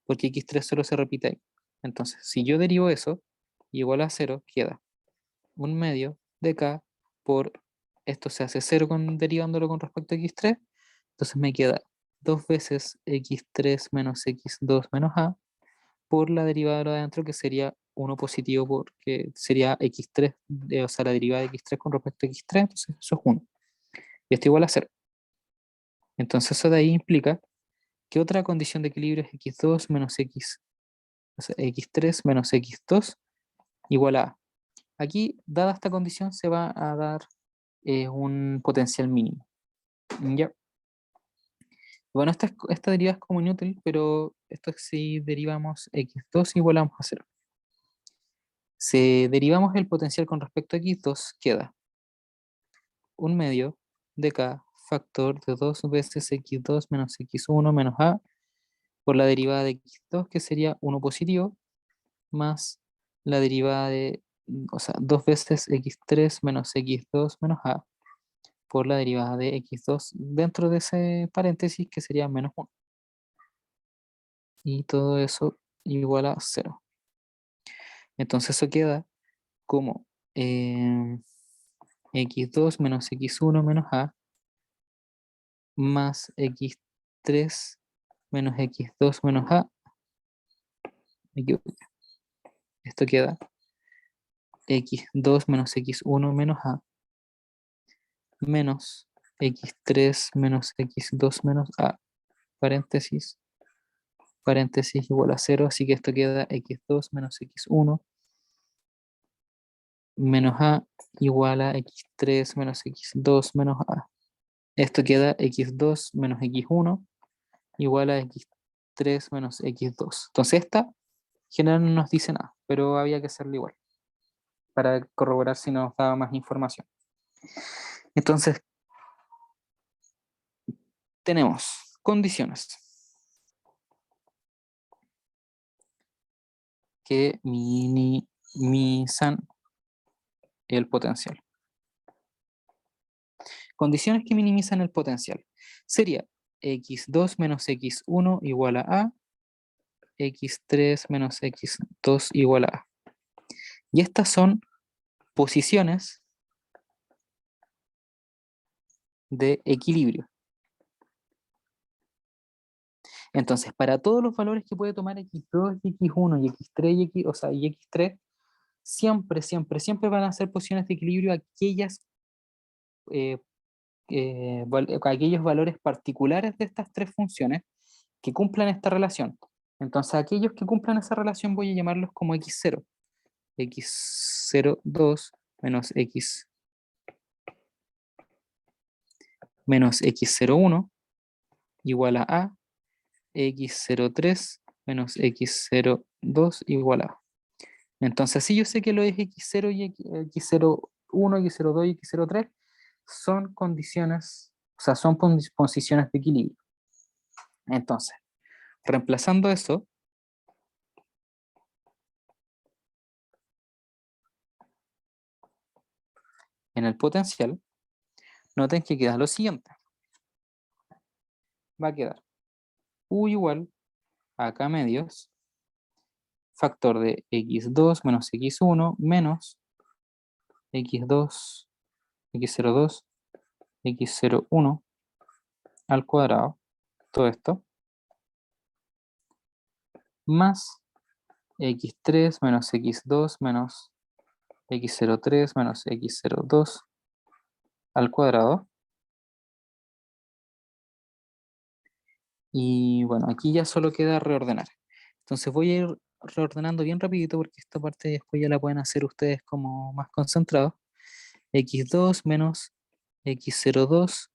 porque x3 solo se repite ahí. Entonces, si yo derivo eso, igual a 0, queda 1/2 de k por, esto se hace 0 derivándolo con respecto a x3, entonces me queda 2 veces x3 menos x2 menos a, por la derivada de lo de adentro, que sería 1 positivo, porque sería x3, o sea, la derivada de x3 con respecto a x3, entonces eso es 1. Y esto igual a 0. Entonces eso de ahí implica que otra condición de equilibrio es x2 menos x, o sea, x3 menos x2 igual a. Aquí, dada esta condición, se va a dar un potencial mínimo. ¿Ya? Bueno, esta derivada es como inútil, pero esto es si derivamos x2 igualamos a 0. Si derivamos el potencial con respecto a x2, queda 1/2 de k factor de 2 veces x2 menos x1 menos a por la derivada de x2, que sería 1 positivo, más la derivada de, o sea, 2 veces x3 menos x2 menos a por la derivada de x2 dentro de ese paréntesis, que sería menos 1. Y todo eso igual a 0. Entonces eso queda como x2 menos x1 menos a más x3 menos x2 menos a. Me equivoqué. Esto queda x2 menos x1 menos a menos x3 menos x2 menos a, paréntesis, paréntesis igual a 0, así que esto queda x2 menos x1 menos a igual a x3 menos x2 menos a. Esto queda x2 menos x1 igual a x3 menos x2. Entonces esta en general no nos dice nada, pero había que hacerlo igual para corroborar si nos daba más información. Entonces tenemos condiciones que minimizan el potencial. Condiciones que minimizan el potencial. Sería x2 menos x1 igual a x3 menos x2 igual a. Y estas son posiciones de equilibrio. Entonces, para todos los valores que puede tomar x2 y x1 y x3 y x, o sea, y x3, siempre, siempre, siempre van a ser posiciones de equilibrio eh, aquellos valores particulares de estas tres funciones que cumplan esta relación. Entonces, aquellos que cumplan esa relación voy a llamarlos como x0. x02 menos x menos x01 igual a x03 menos x02 igual a. Entonces, si yo sé que lo es x0 y x01, x02 y x03 son condiciones, o sea, son posiciones de equilibrio. Entonces, reemplazando eso, en el potencial, noten que queda lo siguiente. Va a quedar U igual a K medios, factor de x2 menos x1 menos x2, x02, x01 al cuadrado, todo esto, más x3 menos x2 menos x03 menos x02 al cuadrado. Y bueno, aquí ya solo queda reordenar. Entonces voy a ir reordenando bien rapidito porque esta parte después ya la pueden hacer ustedes como más concentrados. x2 menos x02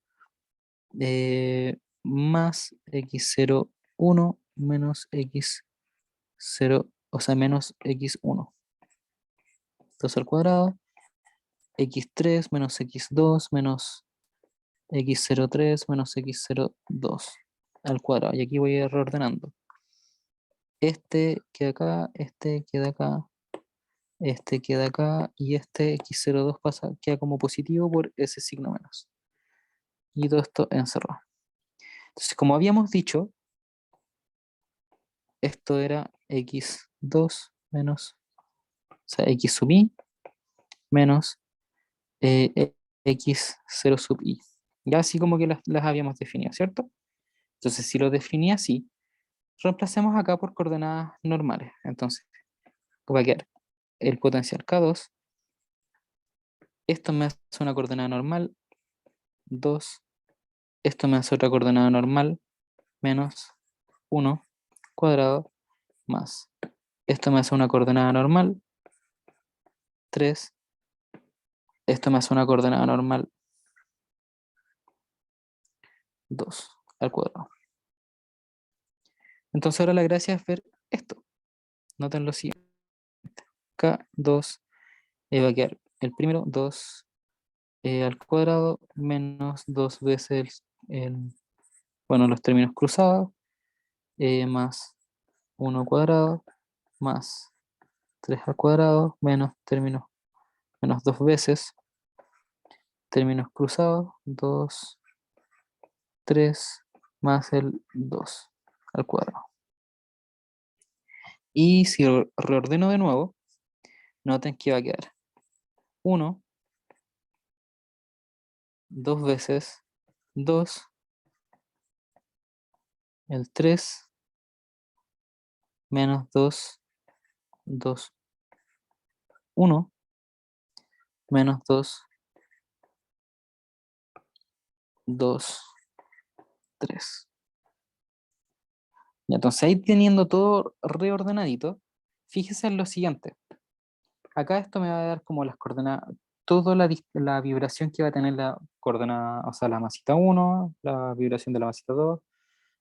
más x01 menos x0, o sea, menos x1. Entonces al cuadrado x3 menos x2 menos x03 menos x02 al cuadrado. Y aquí voy a ir reordenando. Este queda acá, este queda acá, este queda acá, y este x02 pasa, queda como positivo por ese signo menos. Y todo esto encerrado. Entonces, como habíamos dicho, esto era x2 menos, o sea, x sub i menos x0 sub i. Ya así como que las habíamos definido, ¿cierto? Entonces, si lo definí así, reemplacemos acá por coordenadas normales. Entonces, va a quedar el potencial K2. Esto me hace una coordenada normal, 2. Esto me hace otra coordenada normal, menos 1 cuadrado, más. Esto me hace una coordenada normal, 3. Esto me hace una coordenada normal, 2 al cuadrado. Entonces ahora la gracia es ver esto. Noten lo siguiente. K2 va a quedar el primero 2 al cuadrado menos 2 veces bueno, los términos cruzados, más 1 cuadrado más 3 al cuadrado menos términos menos 2 veces términos cruzados, 2, 3 más el 2 al cuadrado. Y si reordeno de nuevo, noten que va a quedar 1, 2 veces 2, el 3 menos 2, 2, 1 menos 2, 2, 3. Y entonces ahí teniendo todo reordenadito, fíjese en lo siguiente. Acá esto me va a dar como las coordenadas, toda la vibración que va a tener la coordenada, o sea, la masita 1, la vibración de la masita 2,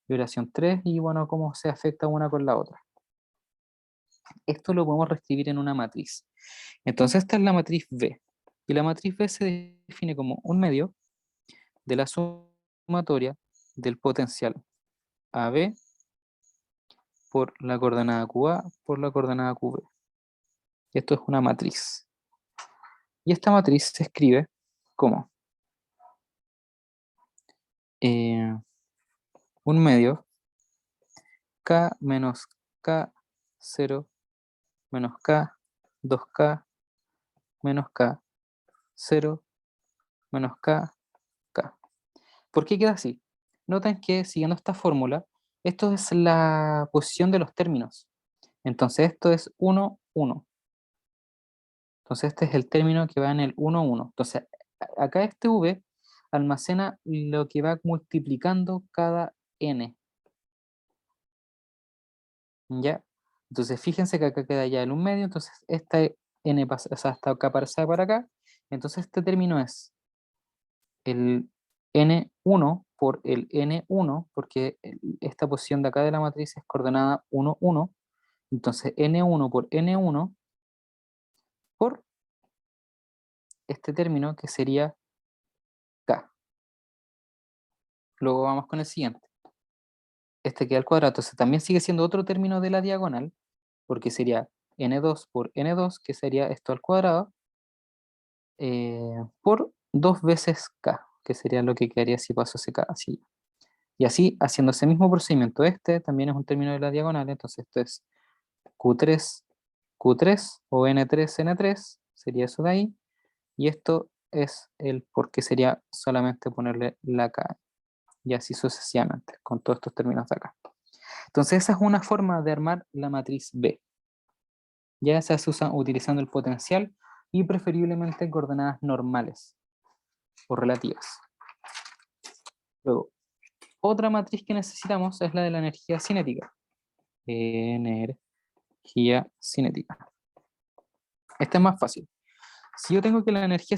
vibración 3, y bueno, cómo se afecta una con la otra. Esto lo podemos reescribir en una matriz. Entonces esta es la matriz B. Y la matriz B se define como un medio de la sumatoria del potencial AB por la coordenada QA por la coordenada QB. Esto es una matriz. Y esta matriz se escribe como un medio K menos K0 menos K, 2K menos K, 0 menos K, K. ¿Por qué queda así? Noten que siguiendo esta fórmula, esto es la posición de los términos. Entonces esto es 1, 1. Entonces este es el término que va en el 1, 1. Entonces acá este V almacena lo que va multiplicando cada n. ¿Ya? Entonces fíjense que acá queda ya el 1 medio, entonces esta n pasa, o sea, hasta acá pasa para acá. Entonces este término es el n1 por el n1, porque esta posición de acá de la matriz es coordenada 1, 1. Entonces n1 por n1 por este término que sería k. Luego vamos con el siguiente. Este queda al cuadrado, entonces también sigue siendo otro término de la diagonal, porque sería n2 por n2, que sería esto al cuadrado, por 2 veces k, que sería lo que quedaría si paso ese k así. Y así, haciendo ese mismo procedimiento, este también es un término de la diagonal, entonces esto es Q3, Q3 o N3, N3, sería eso de ahí, y esto es el porque sería solamente ponerle la K, y así sucesivamente, con todos estos términos de acá. Entonces esa es una forma de armar la matriz B. Ya se usa utilizando el potencial y preferiblemente en coordenadas normales o relativas. Luego, otra matriz que necesitamos es la de la energía cinética. Energía cinética. Esta es más fácil. Si yo tengo que la energía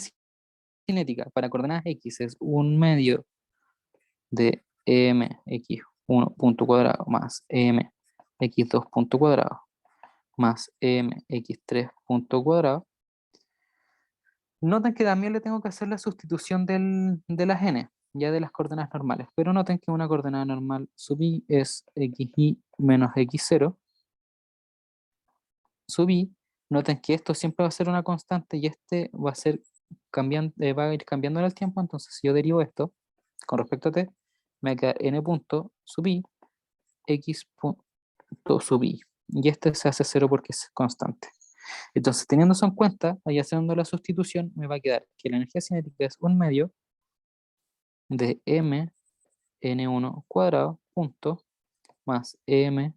cinética para coordenadas x es un medio de mx1 punto cuadrado más mx2 punto cuadrado más mx3 punto cuadrado, Noten que también le tengo que hacer la sustitución de las n, ya de las coordenadas normales, pero noten que una coordenada normal sub i es xi menos x0 sub i. Noten que esto siempre va a ser una constante y este va a ser cambiando, va a ir cambiando en el tiempo. Entonces si yo derivo esto con respecto a t, me va a quedar n punto sub i x punto sub i, y este se hace 0 porque es constante. Entonces, teniendo eso en cuenta, ahí haciendo la sustitución, me va a quedar que la energía cinética es 1/2 de m n1 cuadrado punto más m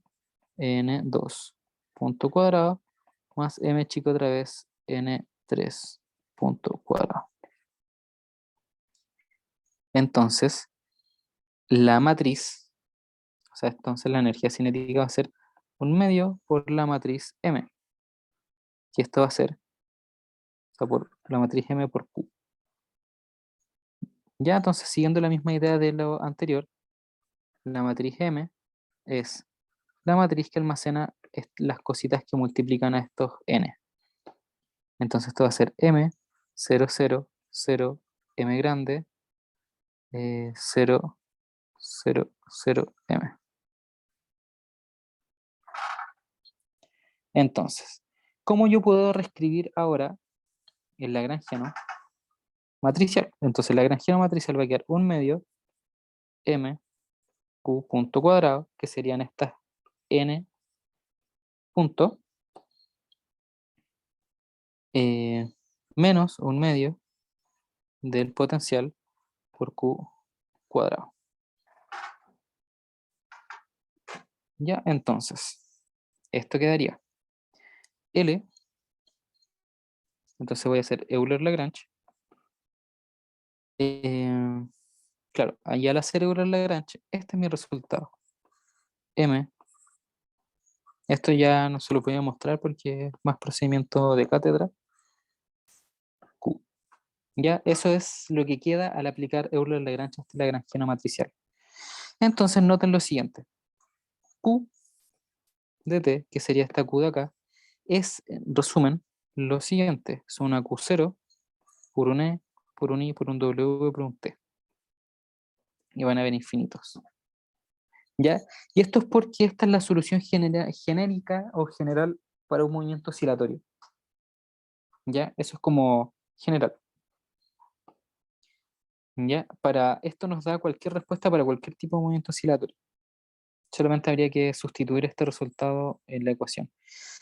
n2 punto cuadrado más m chico otra vez n3 punto cuadrado. Entonces, la matriz, o sea, entonces la energía cinética va a ser 1/2 por la matriz m, y esto va a ser, o sea, por la matriz m por q. Ya, entonces, siguiendo la misma idea de lo anterior, la matriz M es la matriz que almacena las cositas que multiplican a estos n. Entonces esto va a ser M, 0, 0, 0, M grande, 0, 0, 0, M. Entonces, ¿cómo yo puedo reescribir ahora el lagrangiano matricial? Entonces el lagrangiano matricial va a quedar 1/2 M Q punto cuadrado, que serían estas n puntos, menos 1/2 del potencial por Q cuadrado. Ya, entonces, esto quedaría L, entonces voy a hacer Euler-Lagrange. Claro, allá al hacer Euler-Lagrange, este es mi resultado. M, esto ya no se lo voy a mostrar porque es más procedimiento de cátedra. Q. Ya, eso es lo que queda al aplicar Euler-Lagrange a este lagrangiano matricial. Entonces noten lo siguiente. Q de t, que sería esta Q de acá, es, en resumen, lo siguiente. Es una Q0 por un E, por un I, por un W, por un T. Y van a haber infinitos. ¿Ya? Y esto es porque esta es la solución genérica o general para un movimiento oscilatorio. ¿Ya? Eso es como general. ¿Ya? Para esto nos da cualquier respuesta para cualquier tipo de movimiento oscilatorio. Solamente habría que sustituir este resultado en la ecuación.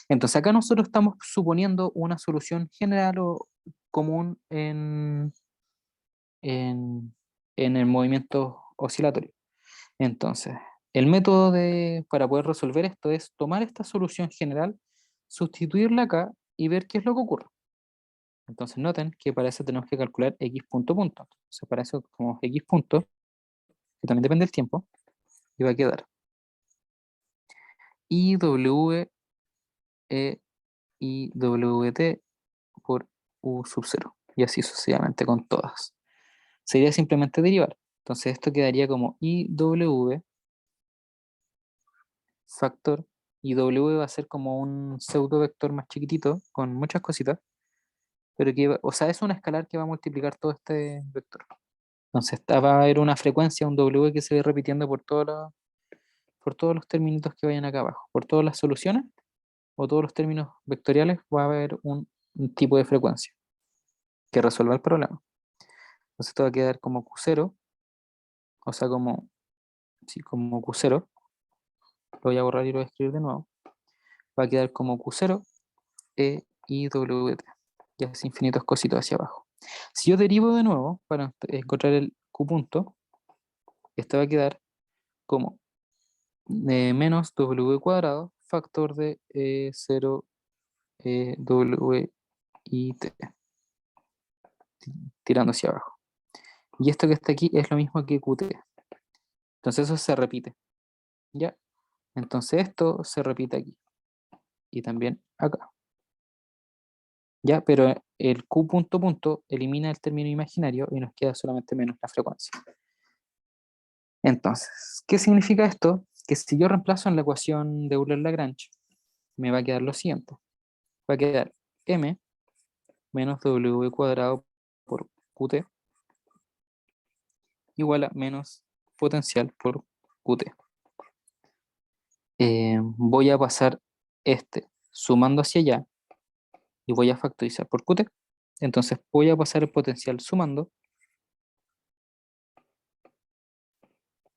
Entonces acá nosotros estamos suponiendo una solución general o común en el movimiento oscilatorio. Entonces, el método para poder resolver esto es tomar esta solución general, sustituirla acá y ver qué es lo que ocurre. Entonces noten que para eso tenemos que calcular x punto punto. Entonces para eso, como x punto, que también depende del tiempo, y va a quedar IW e IWT por U sub 0. Y así sucesivamente con todas. Sería simplemente derivar. Entonces esto quedaría como IW factor, y W va a ser como un pseudo vector más chiquitito, con muchas cositas, pero que, o sea, es un escalar que va a multiplicar todo este vector. Entonces va a haber una frecuencia, un W que se va repitiendo por todos los términos que vayan acá abajo. Por todas las soluciones o todos los términos vectoriales va a haber un tipo de frecuencia que resuelva el problema. Entonces esto va a quedar como Q0, o sea, como, sí, como Q0. Lo voy a borrar y lo voy a escribir de nuevo. Va a quedar como Q0 E I W T. Y así infinitos cositos hacia abajo. Si yo derivo de nuevo para encontrar el Q punto, esto va a quedar como menos W cuadrado factor de 0 W y T, tirando hacia abajo. Y esto que está aquí es lo mismo que QT. Entonces eso se repite. ¿Ya? Entonces esto se repite aquí. Y también acá. ¿Ya? Pero el Q punto punto elimina el término imaginario y nos queda solamente menos la frecuencia. Entonces, ¿qué significa esto? Que si yo reemplazo en la ecuación de Euler-Lagrange, me va a quedar lo siguiente. Va a quedar M menos W cuadrado por QT igual a menos potencial por QT. Voy a pasar este sumando hacia allá y voy a factorizar por QT. Entonces voy a pasar el potencial sumando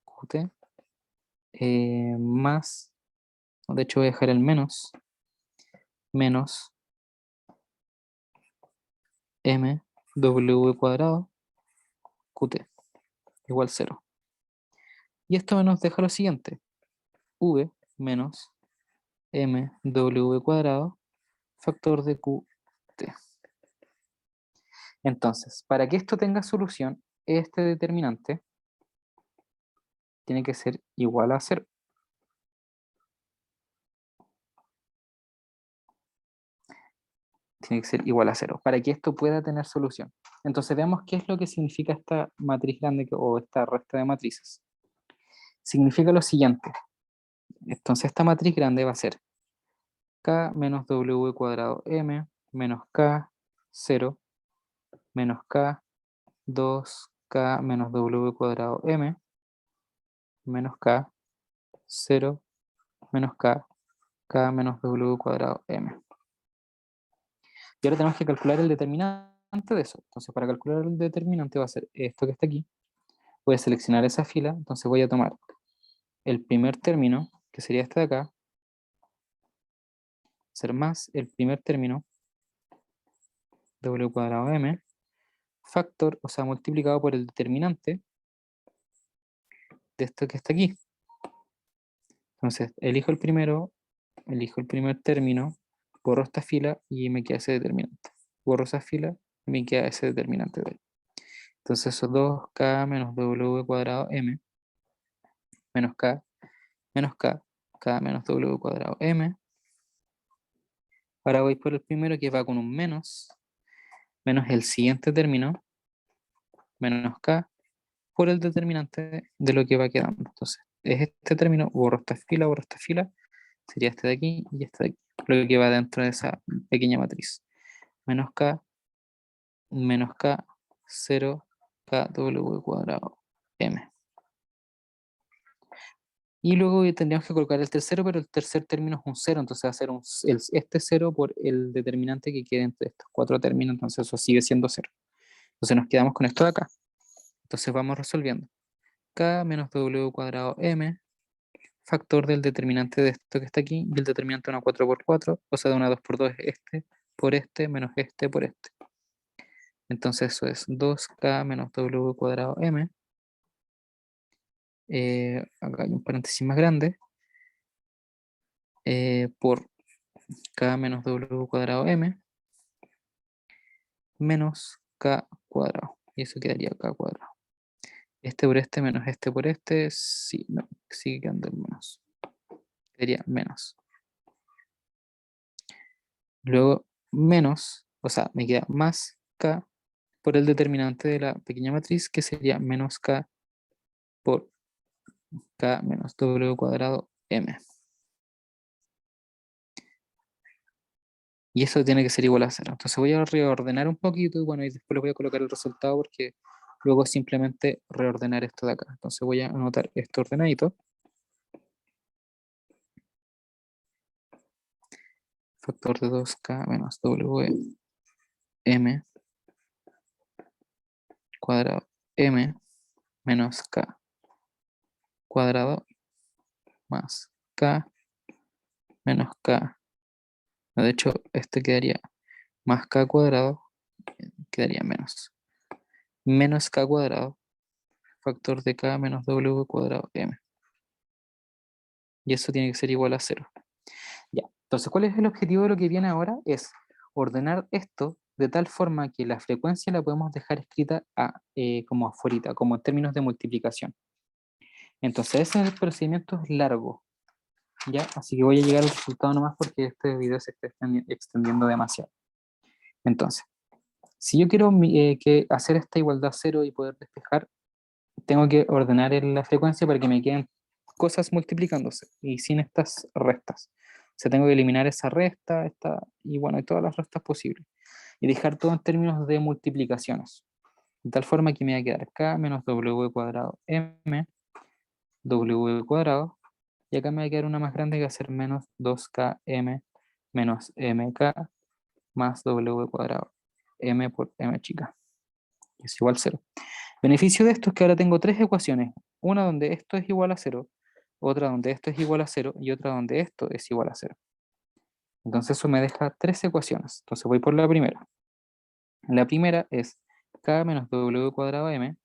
QT más, de hecho voy a dejar el menos mw cuadrado QT igual 0. Y esto nos deja lo siguiente, v menos mw cuadrado factor de QT. Entonces, para que esto tenga solución, este determinante tiene que ser igual a 0. Tiene que ser igual a 0, para que esto pueda tener solución. Entonces veamos qué es lo que significa esta matriz grande o esta resta de matrices. Significa lo siguiente. Entonces esta matriz grande va a ser K menos W cuadrado M menos K 0 menos K 2K menos W cuadrado M menos K 0 menos K menos W cuadrado M. Y ahora tenemos que calcular el determinante de eso. Entonces para calcular el determinante va a ser esto que está aquí. Voy a seleccionar esa fila, entonces voy a tomar el primer término, que sería este de acá, ser más el primer término, W cuadrado M, factor, o sea, multiplicado por el determinante de esto que está aquí. Entonces, elijo el primero, elijo el primer término, borro esta fila y me queda ese determinante. Borro esa fila y me queda ese determinante de ahí. Entonces, eso es 2K menos W cuadrado M menos K menos K menos W cuadrado M. Ahora voy por el primero que va con un menos el siguiente término, menos K, por el determinante de lo que va quedando. Entonces, es este término, borro esta fila, sería este de aquí y este de aquí, lo que va dentro de esa pequeña matriz. Menos K, 0, KW cuadrado M. Y luego tendríamos que colocar el tercero, pero el tercer término es un 0, entonces va a ser este 0 por el determinante que quede entre estos cuatro términos, entonces eso sigue siendo 0. Entonces nos quedamos con esto de acá. Entonces vamos resolviendo. K menos W cuadrado M, factor del determinante de esto que está aquí, y el determinante de una 4 por 4, o sea, de una 2 por 2 es este, por este, menos este, por este. Entonces eso es 2K menos W cuadrado M, acá hay un paréntesis más grande, por K menos W cuadrado M, menos K cuadrado, y eso quedaría K cuadrado. Este por este menos este por este, sí, no, sigue quedando el menos. Sería menos. Luego menos, o sea, me queda más K por el determinante de la pequeña matriz, que sería menos K por K menos W cuadrado M. Y eso tiene que ser igual a 0. Entonces voy a reordenar un poquito y bueno, y después le voy a colocar el resultado porque luego simplemente reordenar esto de acá. Entonces voy a anotar esto ordenadito. Factor de 2K menos W M cuadrado M menos K cuadrado más K menos K. De hecho, este quedaría más K cuadrado, quedaría menos. Menos K cuadrado, factor de K menos W cuadrado M. Y eso tiene que ser igual a 0. Ya, entonces, ¿cuál es el objetivo de lo que viene ahora? Es ordenar esto de tal forma que la frecuencia la podemos dejar escrita como afuera, como en términos de multiplicación. Entonces, ese es el procedimiento es largo, ¿ya? Así que voy a llegar al resultado nomás porque este video se está extendiendo demasiado. Entonces, si yo quiero hacer esta igualdad 0 y poder despejar, tengo que ordenar la frecuencia para que me queden cosas multiplicándose y sin estas restas. O sea, tengo que eliminar esa resta, esta, y bueno, y todas las restas posibles. y dejar todo en términos de multiplicaciones. De tal forma que me va a quedar k menos w cuadrado m, w cuadrado, y acá me va a quedar una más grande que va a ser menos 2km menos mk más w cuadrado m por m chica, que es igual a 0. Beneficio de esto es que ahora tengo tres ecuaciones, una donde esto es igual a 0, otra donde esto es igual a 0 y otra donde esto es igual a 0. Entonces eso me deja tres ecuaciones. Entonces voy por la primera. La primera es k menos w cuadrado m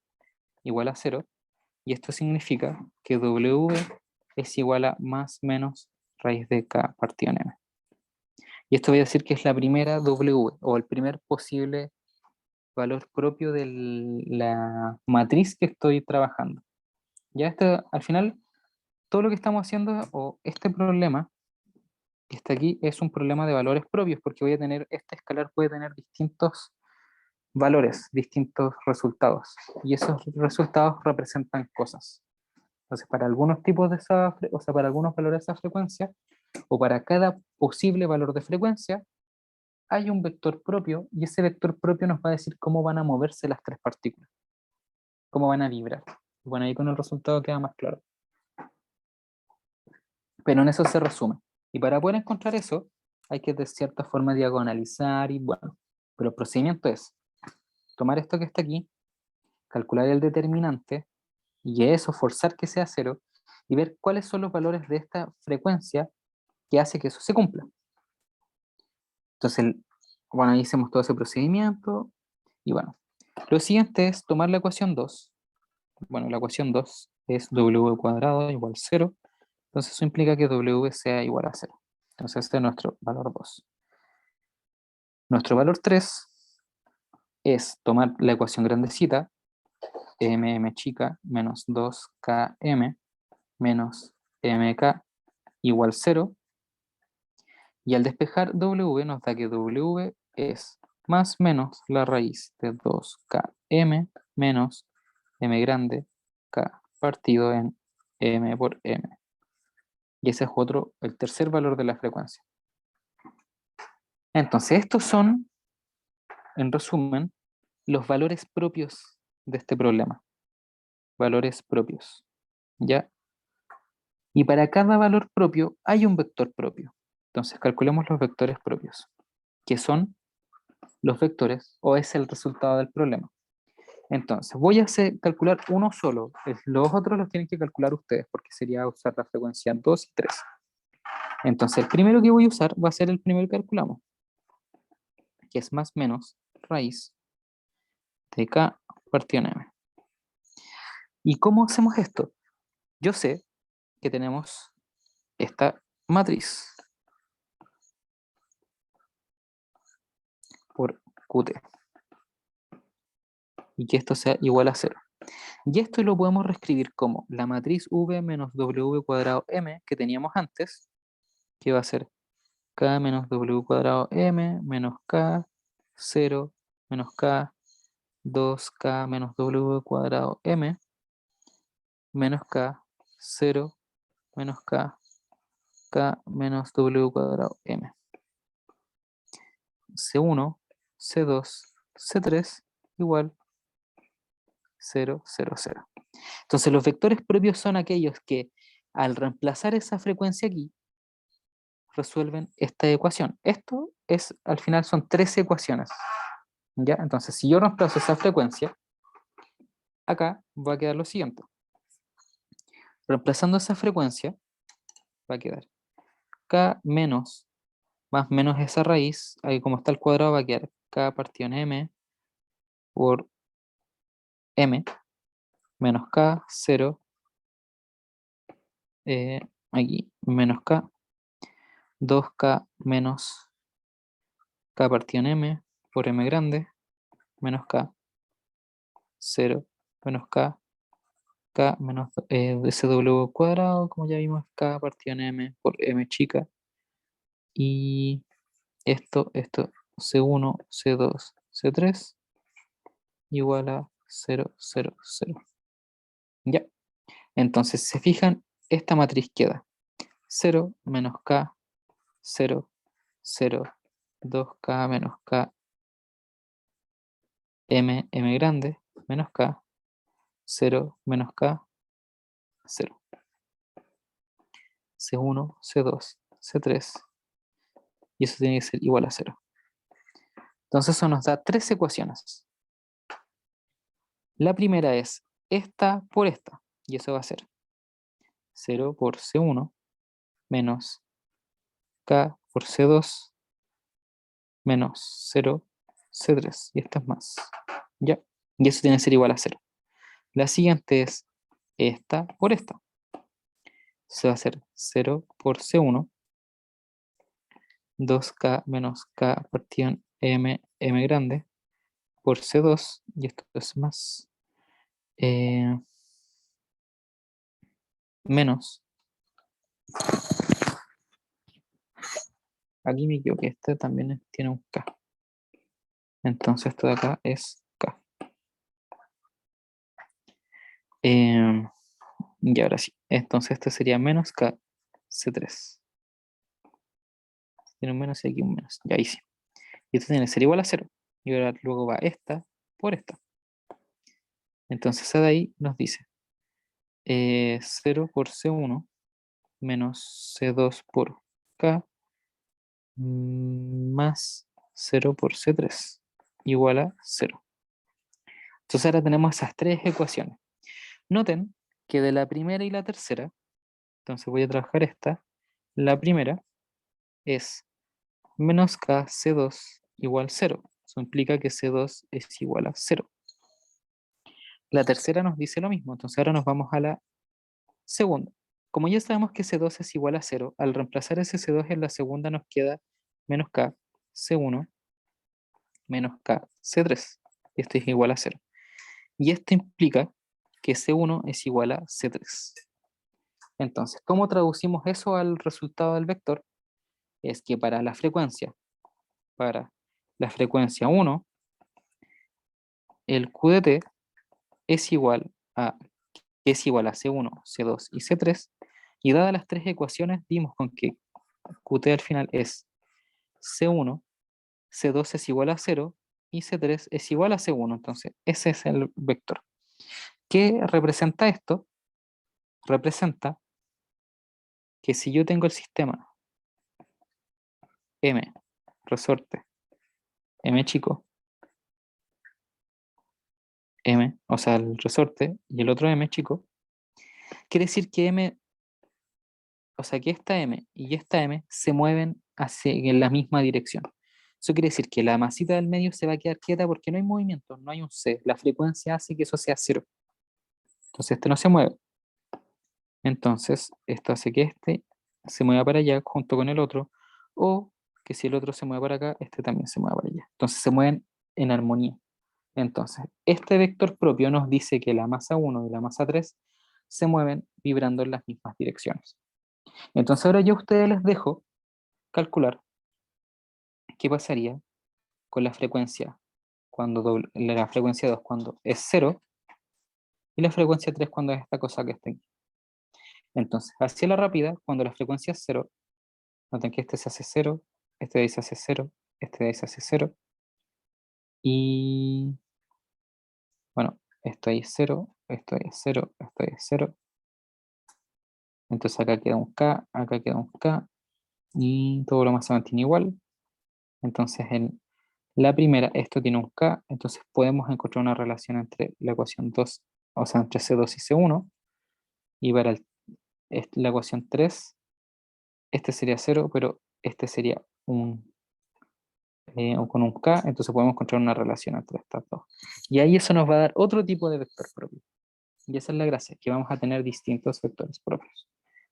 igual a 0, y esto significa que w es igual a más menos raíz de k partido en m. Y esto voy a decir que es la primera w, o el primer posible valor propio de la matriz que estoy trabajando. Ya esto, al final, todo lo que estamos haciendo, o este problema que está aquí, es un problema de valores propios, porque voy a tener, este escalar puede tener distintos valores, distintos resultados, y esos resultados representan cosas. Entonces, para algunos tipos de esa, o sea, para algunos valores de esa frecuencia, o para cada posible valor de frecuencia, hay un vector propio, y ese vector propio nos va a decir cómo van a moverse las tres partículas, cómo van a vibrar. Bueno, ahí con el resultado queda más claro. Pero en eso se resume. Y para poder encontrar eso, hay que de cierta forma diagonalizar y bueno. Pero el procedimiento es tomar esto que está aquí, calcular el determinante, y eso, forzar que sea 0, y ver cuáles son los valores de esta frecuencia que hace que eso se cumpla. Entonces, bueno, ahí hicimos todo ese procedimiento, y bueno. Lo siguiente es tomar la ecuación 2. Bueno, la ecuación 2 es w cuadrado igual 0, entonces eso implica que w sea igual a 0. Entonces este es nuestro valor 2. Nuestro valor 3 es tomar la ecuación grandecita, m chica menos 2km menos mk igual 0, y al despejar w nos da que w es más menos la raíz de 2km menos m grande k partido en m por m. Y ese es el tercer valor de la frecuencia. Entonces estos son, en resumen, los valores propios de este problema. Valores propios, ¿ya? Y para cada valor propio hay un vector propio. Entonces calculemos los vectores propios, que son los vectores, o es el resultado del problema. Entonces, voy a calcular uno solo. Los otros los tienen que calcular ustedes, porque sería usar la frecuencia 2 y 3. Entonces, el primero que voy a usar va a ser el primero que calculamos, que es más menos raíz de k partido en m. ¿Y cómo hacemos esto? Yo sé que tenemos esta matriz por Qt, y que esto sea igual a 0. Y esto lo podemos reescribir como la matriz v menos w cuadrado m que teníamos antes, que va a ser k menos w cuadrado m menos k 0 menos k 2k menos w cuadrado m menos k 0 menos k menos w cuadrado m. C1, C2, C3 igual 0, 0, 0. Entonces los vectores propios son aquellos que al reemplazar esa frecuencia aquí, resuelven esta ecuación. Esto es, al final son 13 ecuaciones. ¿Ya? Entonces si yo reemplazo esa frecuencia, acá va a quedar lo siguiente. Reemplazando esa frecuencia, va a quedar k menos, más menos esa raíz, ahí como está el cuadrado va a quedar k partido en m por m menos k, 0, aquí, menos k, 2k menos k partido en m por m grande, menos k, 0, menos k, k menos sw cuadrado, como ya vimos, k partido en m por m chica, y esto, C1, C2, C3, igual a 0, 0, 0. Ya, entonces, se fijan, esta matriz queda 0 menos k, 0, 0, 2k menos k, m grande, menos k, 0, menos k, 0. C1, C2, C3, y eso tiene que ser igual a 0. Entonces eso nos da tres ecuaciones. La primera es esta por esta, y eso va a ser 0 por C1 menos K por C2 menos 0 C3, y esta es más. ¿Ya? Y eso tiene que ser igual a 0. La siguiente es esta por esta. Se va a hacer 0 por C1, 2K menos K partido en M grande, por C2, y esto es más, menos, aquí me equivoqué, este también tiene un K. Entonces esto de acá es K. Y ahora sí, entonces este sería menos K C3. Tiene un menos y aquí un menos, y ahí sí. Y esto tiene que ser igual a 0. Y ahora luego va esta por esta. Entonces de ahí nos dice 0 por C1 menos C2 por K más 0 por C3 igual a 0. Entonces ahora tenemos esas tres ecuaciones. Noten que de la primera y la tercera, entonces voy a trabajar esta, la primera es menos K C2 igual 0. Eso implica que C2 es igual a 0. La tercera nos dice lo mismo, entonces ahora nos vamos a la segunda. Como ya sabemos que C2 es igual a 0, al reemplazar ese C2 en la segunda nos queda menos K C1 menos K C3. Y esto es igual a 0. Y esto implica que C1 es igual a C3. Entonces, ¿cómo traducimos eso al resultado del vector? Es que para la frecuencia 1, el Q de t es igual a C1, C2 y C3, y dadas las tres ecuaciones, dimos con que Qt al final es C1, C2 es igual a 0 y C3 es igual a C1. Entonces, ese es el vector. ¿Qué representa esto? Representa que si yo tengo el sistema M, resorte, M chico, M, o sea, el resorte y el otro M chico, quiere decir que M, o sea, que esta M y esta M se mueven en la misma dirección. Eso quiere decir que la masita del medio se va a quedar quieta porque no hay movimiento, no hay un C. La frecuencia hace que eso sea 0. Entonces este no se mueve. Entonces esto hace que este se mueva para allá junto con el otro, o que si el otro se mueve para acá, este también se mueva para allá. Entonces se mueven en armonía. Entonces, este vector propio nos dice que la masa 1 y la masa 3 se mueven vibrando en las mismas direcciones. Entonces ahora yo a ustedes les dejo calcular qué pasaría con la frecuencia la frecuencia 2 cuando es 0 y la frecuencia 3 cuando es esta cosa que está aquí. Entonces, hacia la rápida, cuando la frecuencia es 0, noten que este se hace 0, este de ahí se hace 0, este de ahí se hace 0, y bueno, esto ahí es 0, esto ahí es 0, esto ahí es 0. Entonces acá queda un K, acá queda un K, y todo lo más se mantiene igual. Entonces en la primera, esto tiene un K, entonces podemos encontrar una relación entre la ecuación 2, o sea, entre C2 y C1, y para la ecuación 3, este sería 0, pero este sería con un K, entonces podemos encontrar una relación entre estas dos. Y ahí eso nos va a dar otro tipo de vector propio. Y esa es la gracia, que vamos a tener distintos vectores propios.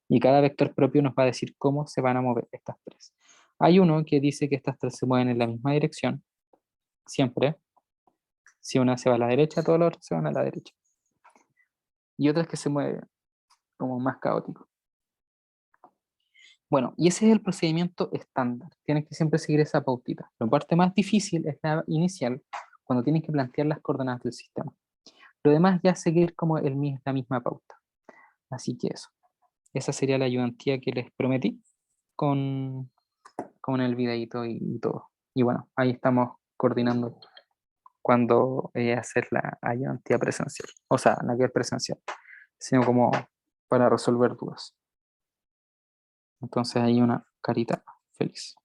Y cada vector propio nos va a decir cómo se van a mover estas tres. Hay uno que dice que estas tres se mueven en la misma dirección, siempre. Si una se va a la derecha, todos los otros se van a la derecha. Y otras que se mueven como más caótico. Bueno, y ese es el procedimiento estándar. Tienes que siempre seguir esa pautita. La parte más difícil es la inicial, cuando tienes que plantear las coordenadas del sistema. Lo demás ya es seguir como la misma pauta. Así que eso. Esa sería la ayudantía que les prometí con el videito y todo. Y bueno, ahí estamos coordinando cuando hacer la ayudantía presencial. O sea, no que es presencial, sino como para resolver dudas. Entonces hay una carita feliz.